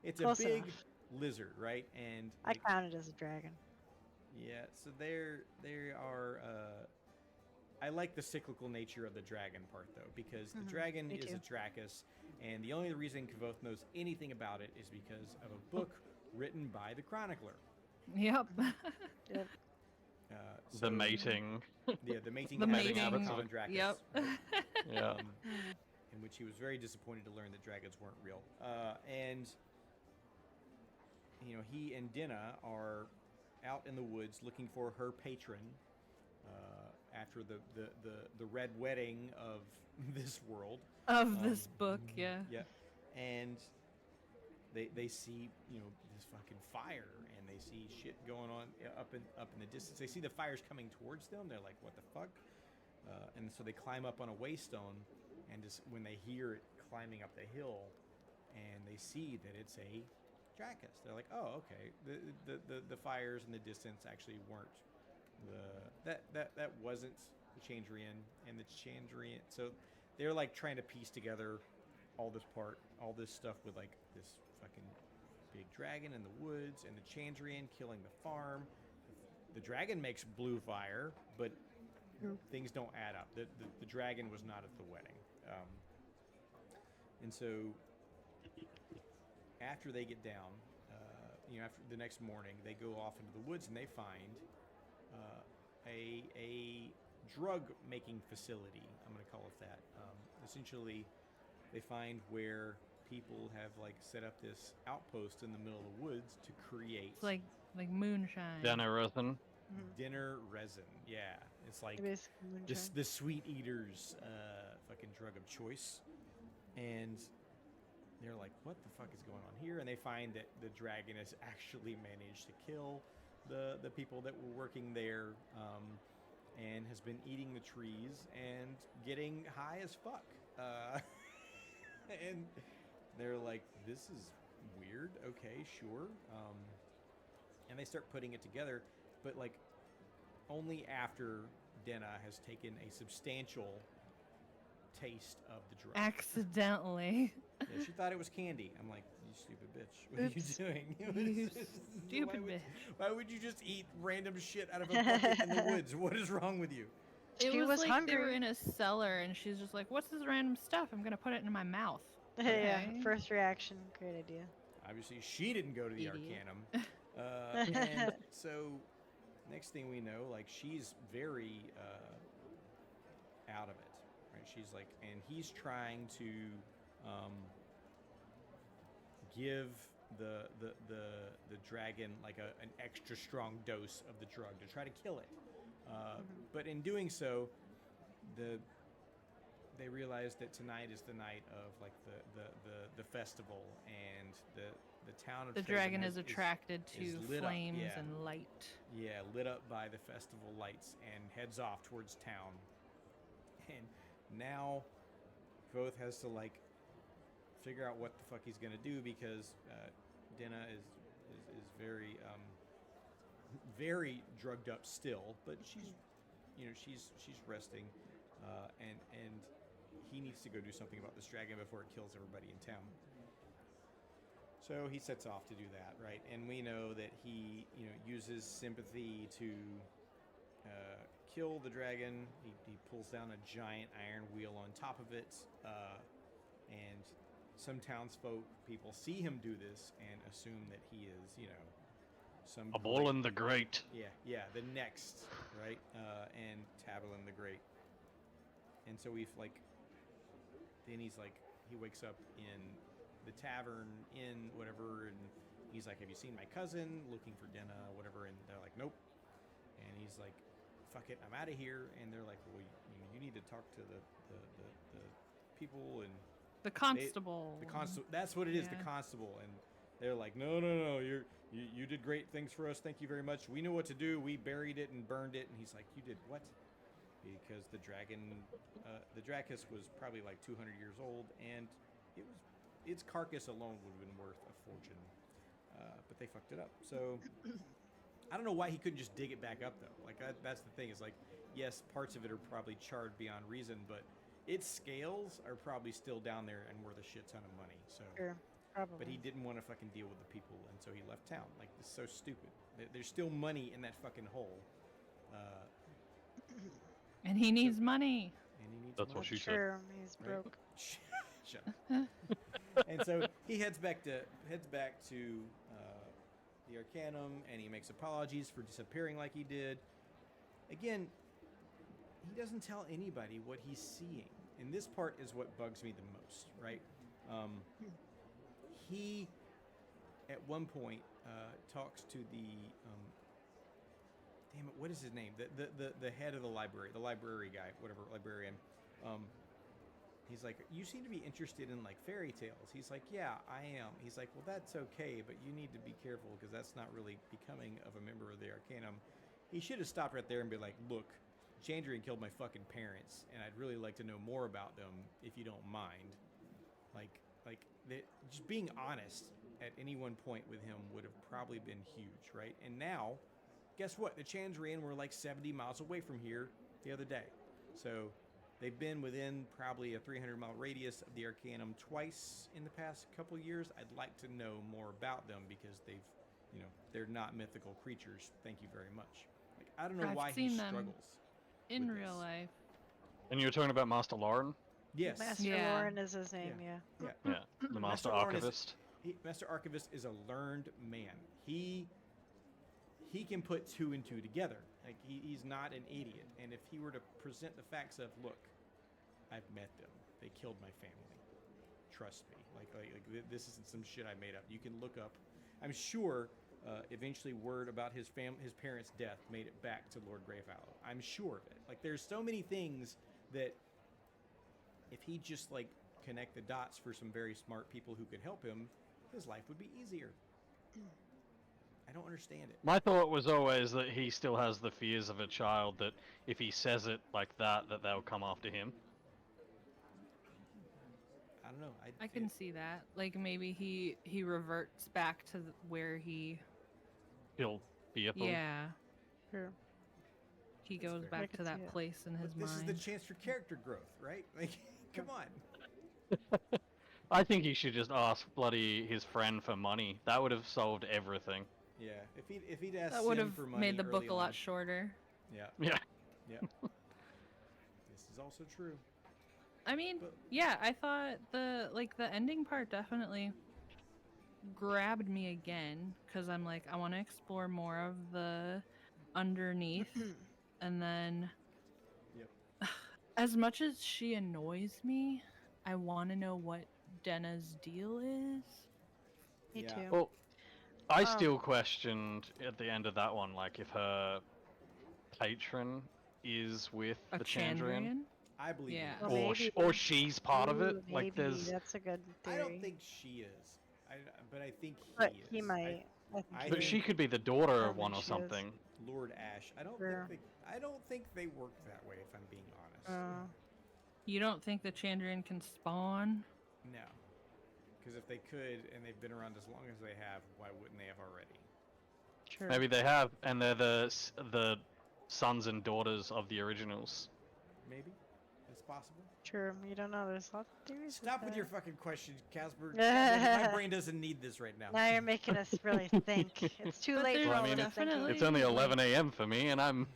It's Close a big enough. lizard, right? And I like, count it as a dragon. yeah, so they are. I like the cyclical nature of the dragon part though, because the dragon me is too. a Dracus, and the only reason Kavoth knows anything about it is because of a book written by the chronicler. Yep. Yep. So, The mating. Yeah, the mating The habits mating. of habits a of common a- Dracus. Yep. right? Yeah. In which he was very disappointed to learn that dragons weren't real. And you know, he and Dinah are out in the woods looking for her patron after the red wedding of this world. Of this book, yeah. Yeah, and they see, you know, this fucking fire, and they see shit going on up in the distance. They see the fires coming towards them. They're like, what the fuck? And so they climb up on a waystone, and just when they hear it climbing up the hill, and they see that it's a Dracus, they're like, oh, okay. The fires in the distance actually weren't that wasn't the Chandrian, and the Chandrian. So they're like trying to piece together all this stuff with like this fucking big dragon in the woods, and the Chandrian killing the farm. The dragon makes blue fire, but things don't add up. The dragon was not at the wedding. And so after they get down, you know, after the next morning, they go off into the woods and they find a drug making facility. I'm going to call it that. Essentially, they find where people have like set up this outpost in the middle of the woods to create It's like moonshine. Denarothan. dinner resin. Yeah, it's like Basically moonshine. the sweet eaters fucking drug of choice. And they're like, what the fuck is going on here? And they find that the dragon has actually managed to kill the people that were working there, and has been eating the trees and getting high as fuck. And they're like, this is weird. Okay, sure. And they start putting it together, but like only after Denna has taken a substantial taste of the drug. Accidentally. Yeah, she thought it was candy. I'm like, you stupid bitch. What Oops. are you doing? You stupid bitch. Why would you just eat random shit out of a bucket in the woods? What is wrong with you? It She was was like they were hungry. in a cellar, and she's just like, "What's this random stuff? I'm gonna put it in my mouth." Yeah, Okay. first reaction, great idea. Obviously, she didn't go to the Idiot. Arcanum. And so, next thing we know, like, she's very out of it. Right? She's like, and he's trying to give the dragon like an extra strong dose of the drug to try to kill it. But in doing so, they realize that tonight is the night of like the festival, and the town of The Traven dragon is is attracted is to lit up, flames yeah. and light. Yeah, lit up by the festival lights, and heads off towards town. And now Kvoth has to like figure out what the fuck he's gonna do, because Dinah is very very drugged up still, but she's, you know, she's resting, and he needs to go do something about this dragon before it kills everybody in town. So he sets off to do that, right? And we know that he, you know, uses sympathy to kill the dragon. He pulls down a giant iron wheel on top of it, and some townsfolk people see him do this and assume that he is, you know, some A Bolin the Great. yeah, the next, right? And Tabalin the Great. And so we've like, then he's like, he wakes up in the tavern in whatever, and he's like, have you seen my cousin? Looking for Denna, whatever. And they're like, nope. And he's like, fuck it, I'm out of here. And they're like, well, you need to talk to the people and The constable. the constable. That's what it is, the Yeah. constable. And They're like, no, you did great things for us. Thank you very much. We know what to do. We buried it and burned it. And he's like, you did what? Because the Dracus was probably like 200 years old, and its carcass alone would have been worth a fortune. But they fucked it up. So I don't know why he couldn't just dig it back up though. Like that's the thing. Is like, yes, parts of it are probably charred beyond reason, but its scales are probably still down there and worth a shit ton of money. So. Sure, probably. But he didn't want to fucking deal with the people, and so he left town. Like, this is so stupid. There's still money in that fucking hole. And he needs money. And he needs That's money. what she said. Sure, he's Right? broke. Shut up. And so he heads back to the Arcanum, and he makes apologies for disappearing like he did. Again, he doesn't tell anybody what he's seeing, and this part is what bugs me the most, right? He, at one point, talks to the damn it, what is his name? The head of the library guy, whatever, librarian. He's like, you seem to be interested in like fairy tales. He's like, yeah, I am. He's like, well, that's okay, but you need to be careful because that's not really becoming of a member of the Arcanum. He should have stopped right there and be like, look, Chandrian killed my fucking parents, and I'd really like to know more about them if you don't mind. Just being honest at any one point with him would have probably been huge, right? And now, guess what? The Chandrian were like 70 miles away from here the other day. So they've been within probably a 300-mile radius of the Arcanum twice in the past couple years. I'd like to know more about them because they're not mythical creatures. Thank you very much. Like, I don't know I've why he seen them struggles in with real this. life. And you were talking about Master Lauren? Yes. Master Yeah. Lauren is his name, yeah. Yeah. Yeah, the Master Lauren Archivist. Master Archivist is a learned man. He can put two and two together. Like he's not an idiot. And if he were to present the facts of, look, I've met them. They killed my family. Trust me. Like this isn't some shit I made up. You can look up. I'm sure eventually word about his parents' death made it back to Lord Greyfallow. I'm sure of it. Like there's so many things that if he just like connect the dots for some very smart people who could help him, his life would be easier. I don't understand it. My thought was always that he still has the fears of a child, that if he says it like that they'll come after him. I don't know. I can see that. Like maybe he reverts back to where he. He'll fearful. Yeah, Sure. he That's goes fair. I back can to see that it. place in his But this mind. is the chance for character growth, right? Like, come on. I think he should just ask bloody his friend for money. That would have solved everything. Yeah, if he'd asked That would Sim have for money made the book early a lot on- shorter. Yeah, Yeah. yeah. This is also true. I mean, But- yeah, I thought the ending part definitely grabbed me again because I'm like, I want to explore more of the underneath, and then Yep. as much as she annoys me, I want to know what Denna's deal is. Me Yeah. too. Well, I Um, still questioned at the end of that one, like if her patron is with A the Chandrian, Chandrian? I believe Yeah. you. Well, or maybe. or she's part of it. Ooh, Like maybe. there's That's a good theory. I don't think she is. But I think he But is. he might. I think I he But would. she could be the daughter I of one think or she is. something. Lord Ash. I don't Sure. think they work that way. If I'm being honest. You don't think the Chandrian can spawn? No. Because if they could, and they've been around as long as they have, why wouldn't they have already? Sure. Maybe they have, and they're the sons and daughters of the originals. Maybe. It's possible. Sure. You don't know. There's lots of theories. Stop with that. your fucking questions, Casper. My brain doesn't need this right now. Now you're making us really think. It's too But late there's for Well, I all mean, this definitely- thinking. It's only Like- 11 a.m. for me, and I'm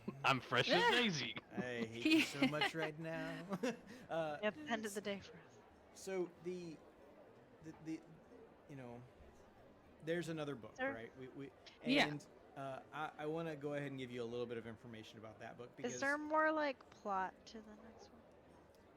fresh as Daisy. I hate you so much right now. At the end of the day for us. So the there's another book, Sir? right? We Yeah. and I want to go ahead and give you a little bit of information about that book because Is there more like plot to the next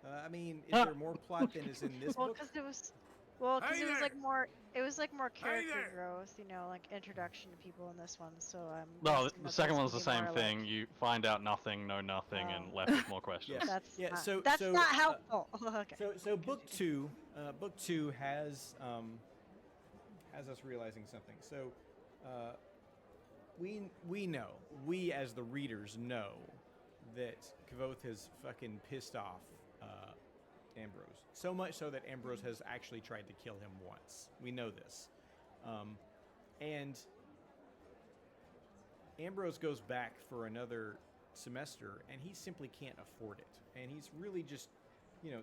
one? I mean, is there more plot than is in this Well, book? because it was Hey there. like more. It was like more character there. growth, like introduction to people in this one. So I'm. No, guessing the that second this one's the would be same more thing. like- You find out nothing, know nothing, and Oh. left with more questions. Yes. That's Yeah, not, so- that's so, not helpful. Okay. So book two has us realizing something. So, we know, we as the readers know that Kavoth has fucking pissed off Ambrose. So much so that Ambrose has actually tried to kill him once. We know this. And Ambrose goes back for another semester, and he simply can't afford it. And he's really just,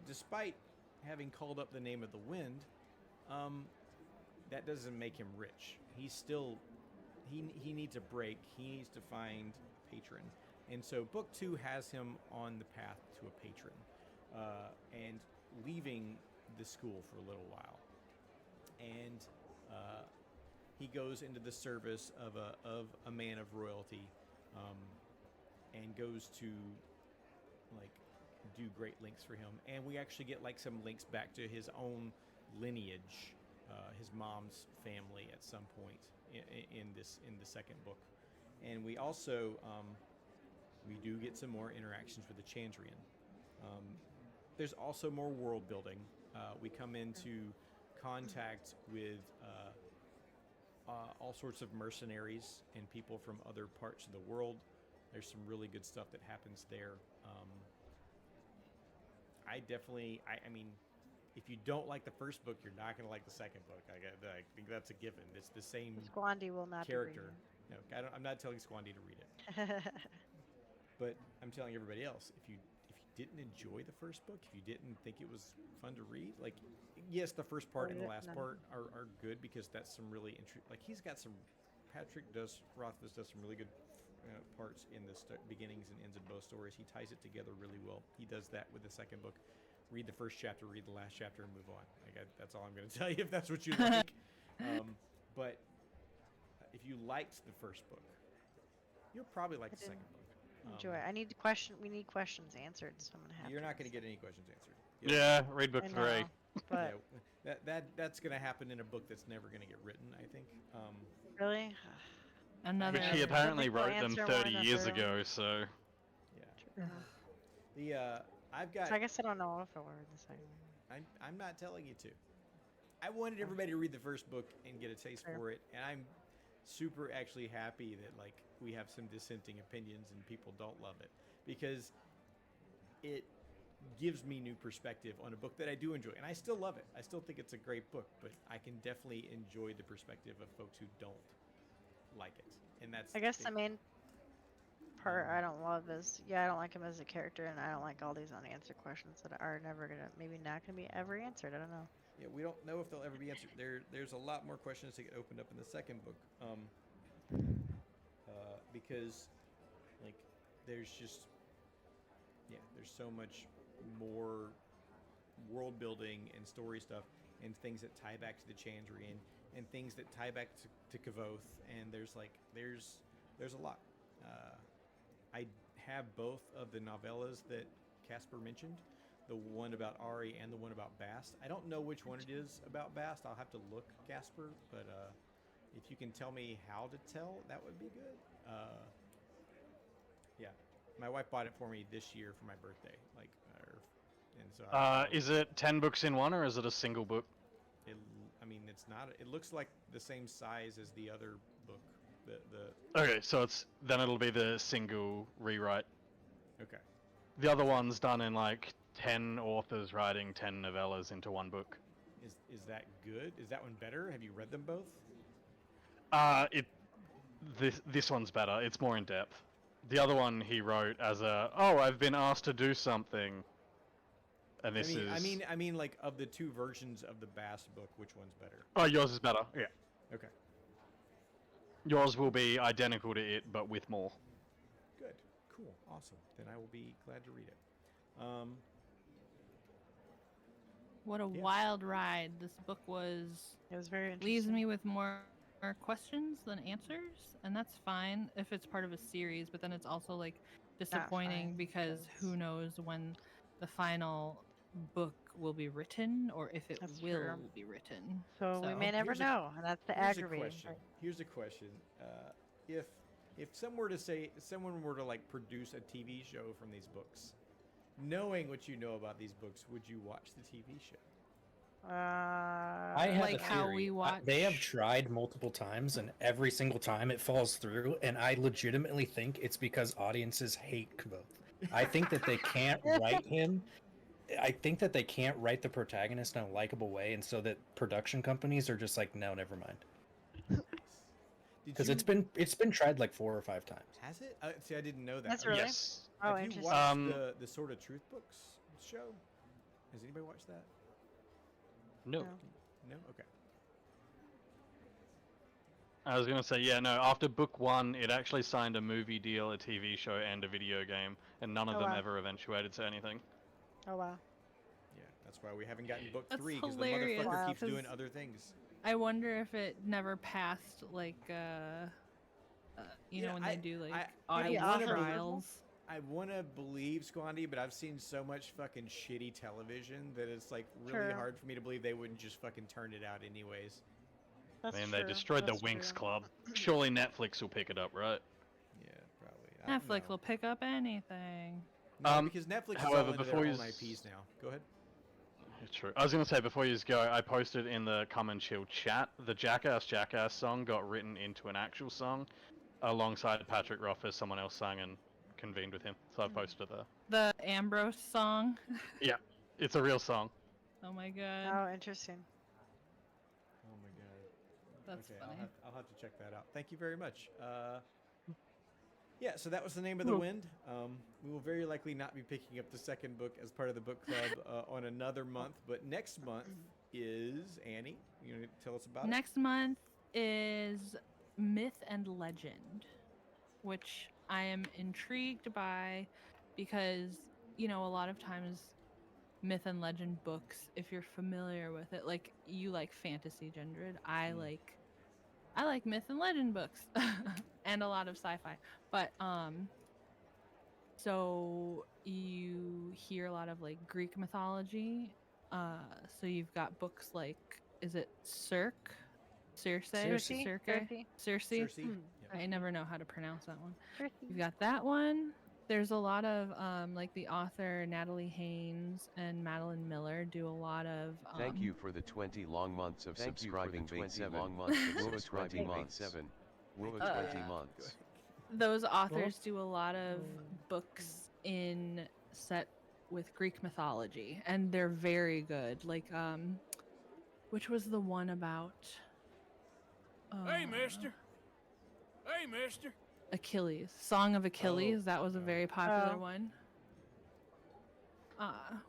despite having called up the name of the wind, that doesn't make him rich. He's still, he needs a break. He needs to find a patron. And so book 2 has him on the path to a patron, and leaving the school for a little while. And he goes into the service of a man of royalty, and goes to like do great lengths for him. And we actually get like some links back to his own lineage, his mom's family at some point in the second book. And we also we do get some more interactions with the Chandrian. There's also more world building. We come into contact with all sorts of mercenaries and people from other parts of the world. There's some really good stuff that happens there. I mean, if you don't like the first book, you're not going to like the second book. I think that's a given. It's the same Squandy will not character. No, I'm not telling Squandy to read it. But I'm telling everybody else, if you didn't enjoy the first book, if you didn't think it was fun to read, like, yes, the first part and the last part are good because that's some really like he's got some. Rothfuss does some really good parts in the beginnings and ends of both stories. He ties it together really well. He does that with the second book. Read the first chapter, read the last chapter, and move on. That's all I'm going to tell you if that's what you like. But if you liked the first book, you'll probably like the second book. Enjoy. We need questions answered, so I'm gonna have. You're not going to get any questions answered. Yeah, read book 3. But that's going to happen in a book that's never going to get written, I think. Really? Another. Which he apparently We'll wrote them answer 30 one years after ago, so... Yeah. I've got. So I guess I don't know if I will read the second one. I'm not telling you to. I wanted everybody to read the first book and get a taste for it, and I'm super actually happy that like we have some dissenting opinions and people don't love it, because it gives me new perspective on a book that I do enjoy, and I still love it. I still think it's a great book, but I can definitely enjoy the perspective of folks who don't like it, and that's. I guess the main part I don't love is I don't like him as a character, and I don't like all these unanswered questions that are maybe not gonna be ever answered. I don't know. Yeah, we don't know if they'll ever be answered. There's a lot more questions to get opened up in the second book, because like there's so much more world building and story stuff and things that tie back to the Chandrian and things that tie back to Kavoth, and there's a lot. I have both of the novellas that Casper mentioned, the one about Ari and the one about Bast. I don't know which one it is about Bast. I'll have to look, Casper, but if you can tell me how to tell, that would be good. Yeah, my wife bought it for me this year for my birthday. And so. Is it 10 books in one, or is it a single book? It's not. It looks like the same size as the other book. Okay, so it'll be the single rewrite. Okay. The other one's done in like 10 authors writing 10 novellas into one book. Is that good? Is that one better? Have you read them both? This one's better. It's more in depth. The other one he wrote as I've been asked to do something, and this is. I mean, like of the two versions of the Bast book, which one's better? Oh, yours is better. Yeah. Okay. Yours will be identical to it, but with more. Good. Cool. Awesome. Then I will be glad to read it. What a wild ride this book was. It was very interesting. Leaves me with more questions than answers, and that's fine if it's part of a series, but then it's also like disappointing because who knows when the final book will be written or if it will be written. So we may never know, and that's the aggravating part. Here's a question. If someone were to like produce a TV show from these books, knowing what you know about these books, would you watch the TV show? I have Like a how theory. we They have watch- tried multiple times, and every single time it falls through. And I legitimately think it's because audiences hate Kvoth. I think that they can't write him. I think that they can't write the protagonist in a likable way, and so that production companies are just like, no, never mind. Because it's been tried like 4 or 5 times. Has it? See, I didn't know that. That's Okay. really? Yes. Oh, Have you interesting. watched the Sword of Truth books show? Has anybody watched that? No. No. No? Okay. I was gonna say, yeah, no. After book 1, it actually signed a movie deal, a TV show, and a video game, and none of Oh, them wow. ever eventuated to anything. Oh wow. Yeah, that's why we haven't gotten book That's 3, because the hilarious, motherfucker Wow. keeps doing 'cause- other things. I wonder if it never passed like you know, Yeah, when they do like I audience wanna believe- trials. I want to believe Squandy, but I've seen so much fucking shitty television that it's like really True. hard for me to believe they wouldn't just fucking turn it out anyways. That's I mean, true. they destroyed That's the Winx true. Club. Surely Netflix will pick it up, right? Yeah, probably. Netflix No. will pick up anything. No, because Netflix is however, all into their before own you IPs now. Go ahead. True. I was gonna say before you go, I posted in the Come and Chill chat, the Jackass song got written into an actual song, alongside Patrick Rothfuss. Someone else sang and convened with him, so I posted there. The Ambrose song. Yeah, it's a real song. Oh my god, Oh, interesting. Oh my god. that's Okay, funny. I'll have to check that out. Thank you very much. Yeah, so that was The Name of the Wind. We will very likely not be picking up the second book as part of the book club on another month, but next month is Annie. You want to tell us about Next month is Myth and Legend, which I am intrigued by because, you know, a lot of times Myth and Legend books, if you're familiar with it, like you like fantasy gendered, I like Myth and Legend books and a lot of sci-fi. But so you hear a lot of like Greek mythology. So you've got books like, is it Circe? Circe. Circe. Circe? Hmm. Yep. I never know how to pronounce that one. Circe. You've got that one. There's a lot of like the author Natalie Haynes and Madeline Miller do a lot of Thank you for the 20 long months of Thank you for the subscribing. 20 7. long months of Woo, subscribing. 20 months. 7. Woo, Uh, 20 months. those authors do a lot of books in set with Greek mythology, and they're very good. Like which was the one about Hey, mister. Hey, mister. Achilles, Song of Achilles. That was a very popular Oh. one,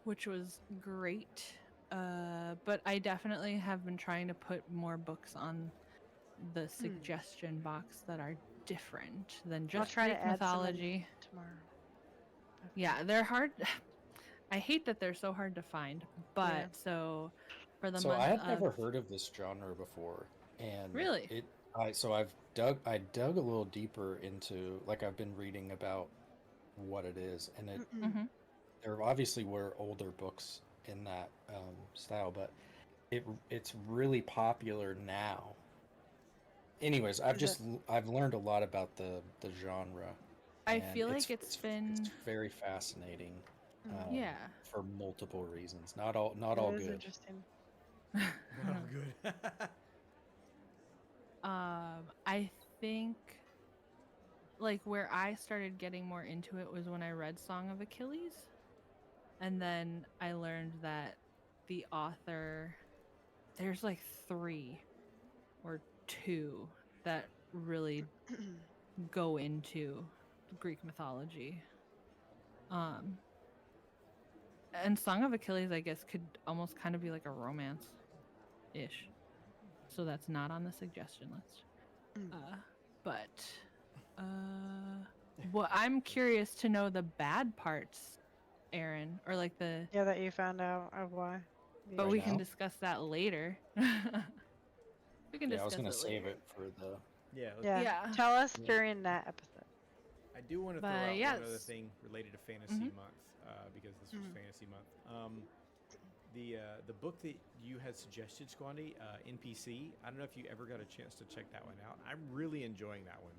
which was great. But I definitely have been trying to put more books on the suggestion box that are different than I'll just try Greek to add some in mythology. tomorrow. Yeah, they're hard. I hate that they're so hard to find, but Yeah. so for the So month I had of never heard of this genre before, and Really? I dug a little deeper into, like, I've been reading about what it is, and Mhm. there obviously were older books in that style, but it's really popular now. Anyways, I've learned a lot about the genre. I and feel like it's been it's very fascinating. Yeah. For multiple reasons. Not all It is good. interesting. Oh, good. I think like where I started getting more into it was when I read Song of Achilles. And then I learned that the author, there's like 3 or 2 that really go into Greek mythology. And Song of Achilles, I guess, could almost kind of be like a romance ish. So that's not on the suggestion list. But well, I'm curious to know the bad parts, Aaron, or like the. Yeah, that you found out of why. But Right we can now? discuss that later. We can Yeah, I was discuss gonna it save later. it for the. Yeah, Yeah. Yeah. Tell us Yeah. during that episode. I do want to throw But out yes. one other thing related to Fantasy Mhm. Month, because this was Fantasy Month. The book that you had suggested, Squandy, NPC. I don't know if you ever got a chance to check that one out. I'm really enjoying that one.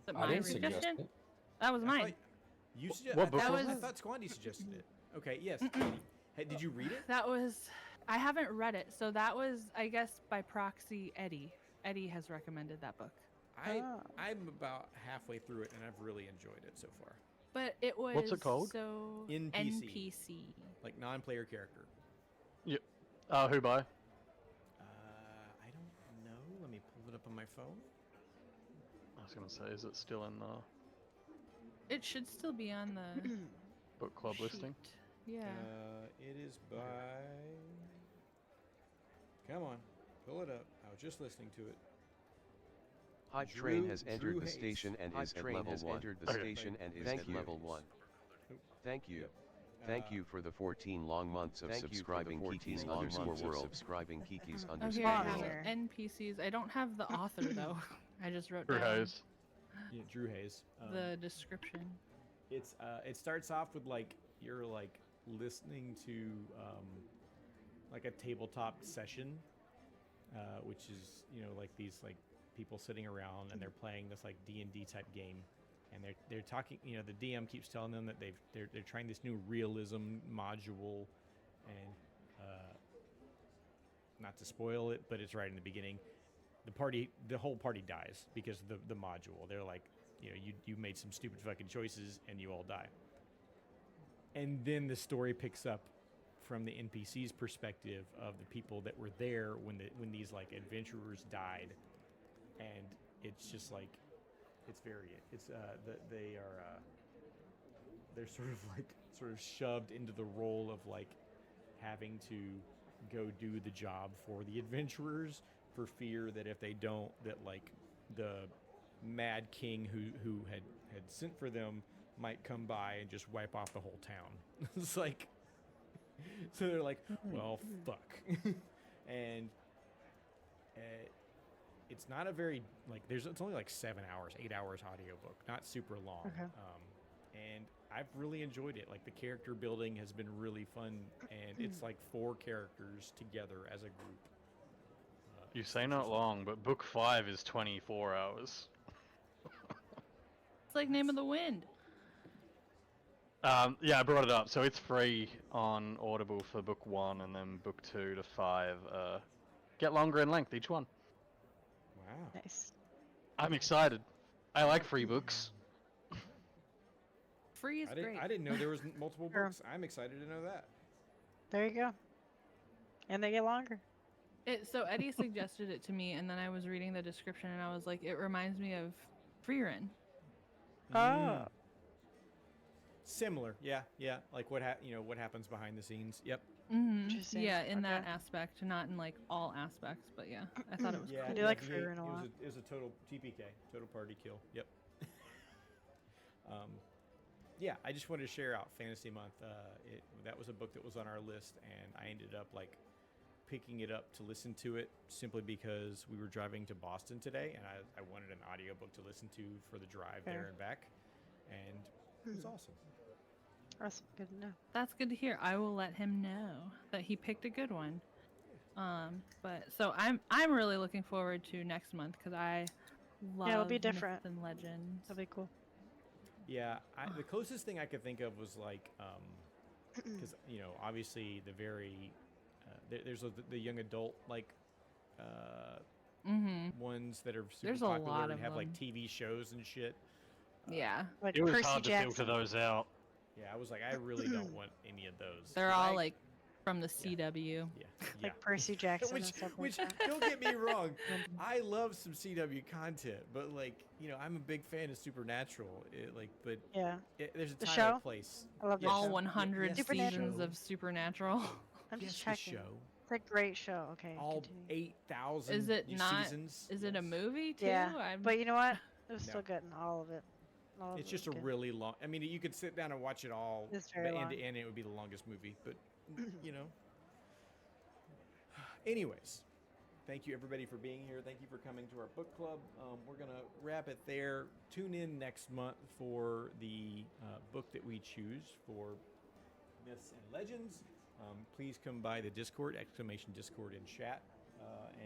Is it I my didn't suggest suggestion? it. That was I mine. thought What book That I was- thought Squandy suggested it. Okay, yes. Katie. Hey, did you read it? That was I haven't read it, so that was, I guess, by proxy, Eddie. Eddie has recommended that book. I'm about halfway through it, and I've really enjoyed it so far. But it was What's it called? so NPC. Like non-player character. Yeah. Who by? I don't know. Let me pull it up on my phone. I was gonna say, is it still in the It should still be on the book club listing? sheet. Yeah. It is by. Come on, pull it up. I was just listening to it. Hype Train has Drew entered the Hayes. station and is at Train level has 1. entered The station and is at level 1. Thank you. Thank you for the 14 long months of subscribing Kiki's underscore world. Subscribing Kiki's Oh, underscore here I have world. it. NPCs. I don't have the author though. I just wrote Drew down Hayes. Yeah, Drew Hayes. the description. It's it starts off with like you're like listening to like a tabletop session, which is like these like people sitting around and they're playing this like D&D type game, and they're talking. The DM keeps telling them that they're trying this new realism module, and not to spoil it, but it's right in the beginning. The whole party dies because of the module. They're like, you made some stupid fucking choices and you all die. And then the story picks up from the NPC's perspective of the people that were there when these like adventurers died, and it's just like they're sort of shoved into the role of like having to go do the job for the adventurers, for fear that if they don't, that like the mad king who had sent for them might come by and just wipe off the whole town. It's like, so they're like, well, fuck. And it's not a very like it's only like 7 hours, 8 hours audiobook, not super long. Okay. And I've really enjoyed it. Like the character building has been really fun, and it's like 4 characters together as a group. You say not long, but book 5 is 24 hours. It's like Name of the Wind. Yeah, I brought it up. So it's free on Audible for book 1, and then book 2 to 5 get longer in length each one. Wow. Nice. I'm excited. I like free books. Free is great. I didn't know there was multiple Sure. books. I'm excited to know that. There you go. And they get longer. So Eddie suggested it to me, and then I was reading the description, and I was like, it reminds me of Freerin. Oh. Similar, yeah. Like what happens behind the scenes. Yep. Interesting. Yeah, in that Okay. aspect, not in like all aspects, but yeah, I thought it was Yeah, cool. I do like he- Freerin a it was lot. It was a total TPK, total party kill. Yep. Yeah, I just wanted to share out Fantasy Month. That was a book that was on our list, and I ended up like picking it up to listen to it simply because we were driving to Boston today, and I wanted an audiobook to listen to for the drive Fair. there and back, and it was awesome. That's good to know. That's good to hear. I will let him know that he picked a good one. But so I'm really looking forward to next month because I love it'll be myths different. and legends. That'll be cool. Yeah, the closest thing I could think of was like, because obviously the very there's the young adult like ones that are super There's a popular lot and of have like them. TV shows and shit. Yeah, Like It was Percy hard to Jackson. filter those out. Yeah, I was like, I really don't want any of those. they're 'Cause all like from the CW. yeah. Like Percy Jackson and stuff like Which that. don't get me wrong, I love some CW content, but like I'm a big fan of Supernatural. Yeah. There's a The time show? and a place. I love the Yes. All show. 100 Yes, the seasons show. of Supernatural. I'm Yes, just the checking. show. It's a great show. Okay. All continue. 8,000 Is it not? seasons. Is it a Yes. movie too? Yeah. But you know what? It was No. still good in all of it. All of It's it just a was good. really long. I mean, you could sit down and watch it all, It's very end to long. end. It would be the longest movie, but Anyways, thank you everybody for being here. Thank you for coming to our book club. We're gonna wrap it there. Tune in next month for the book that we choose for Myths and Legends. Please come by the Discord, !Discord in chat,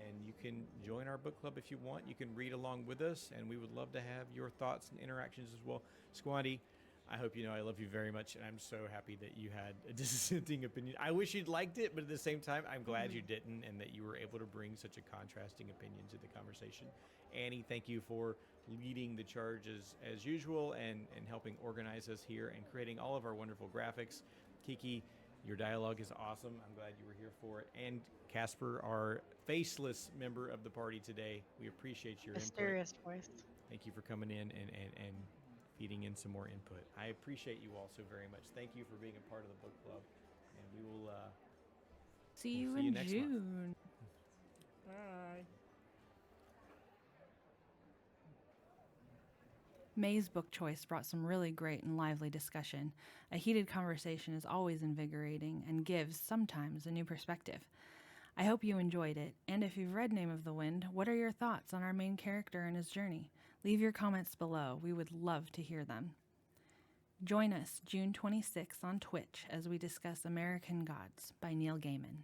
and you can join our book club if you want. You can read along with us, and we would love to have your thoughts and interactions as well. Squandy, I hope you know I love you very much, and I'm so happy that you had a dissenting opinion. I wish you'd liked it, but at the same time, I'm glad you didn't, and that you were able to bring such a contrasting opinion to the conversation. Annie, thank you for leading the charge as usual, and helping organize us here and creating all of our wonderful graphics. Kiki, your dialogue is awesome. I'm glad you were here for it. And Casper, our faceless member of the party today, we appreciate your Mysterious input. voice. Thank you for coming in and feeding in some more input. I appreciate you all so very much. Thank you for being a part of the book club, and we will See you see you in next month. June. Bye. May's book choice brought some really great and lively discussion. A heated conversation is always invigorating and gives, sometimes, a new perspective. I hope you enjoyed it, and if you've read Name of the Wind, what are your thoughts on our main character and his journey? Leave your comments below. We would love to hear them. Join us June 26th on Twitch as we discuss American Gods by Neil Gaiman.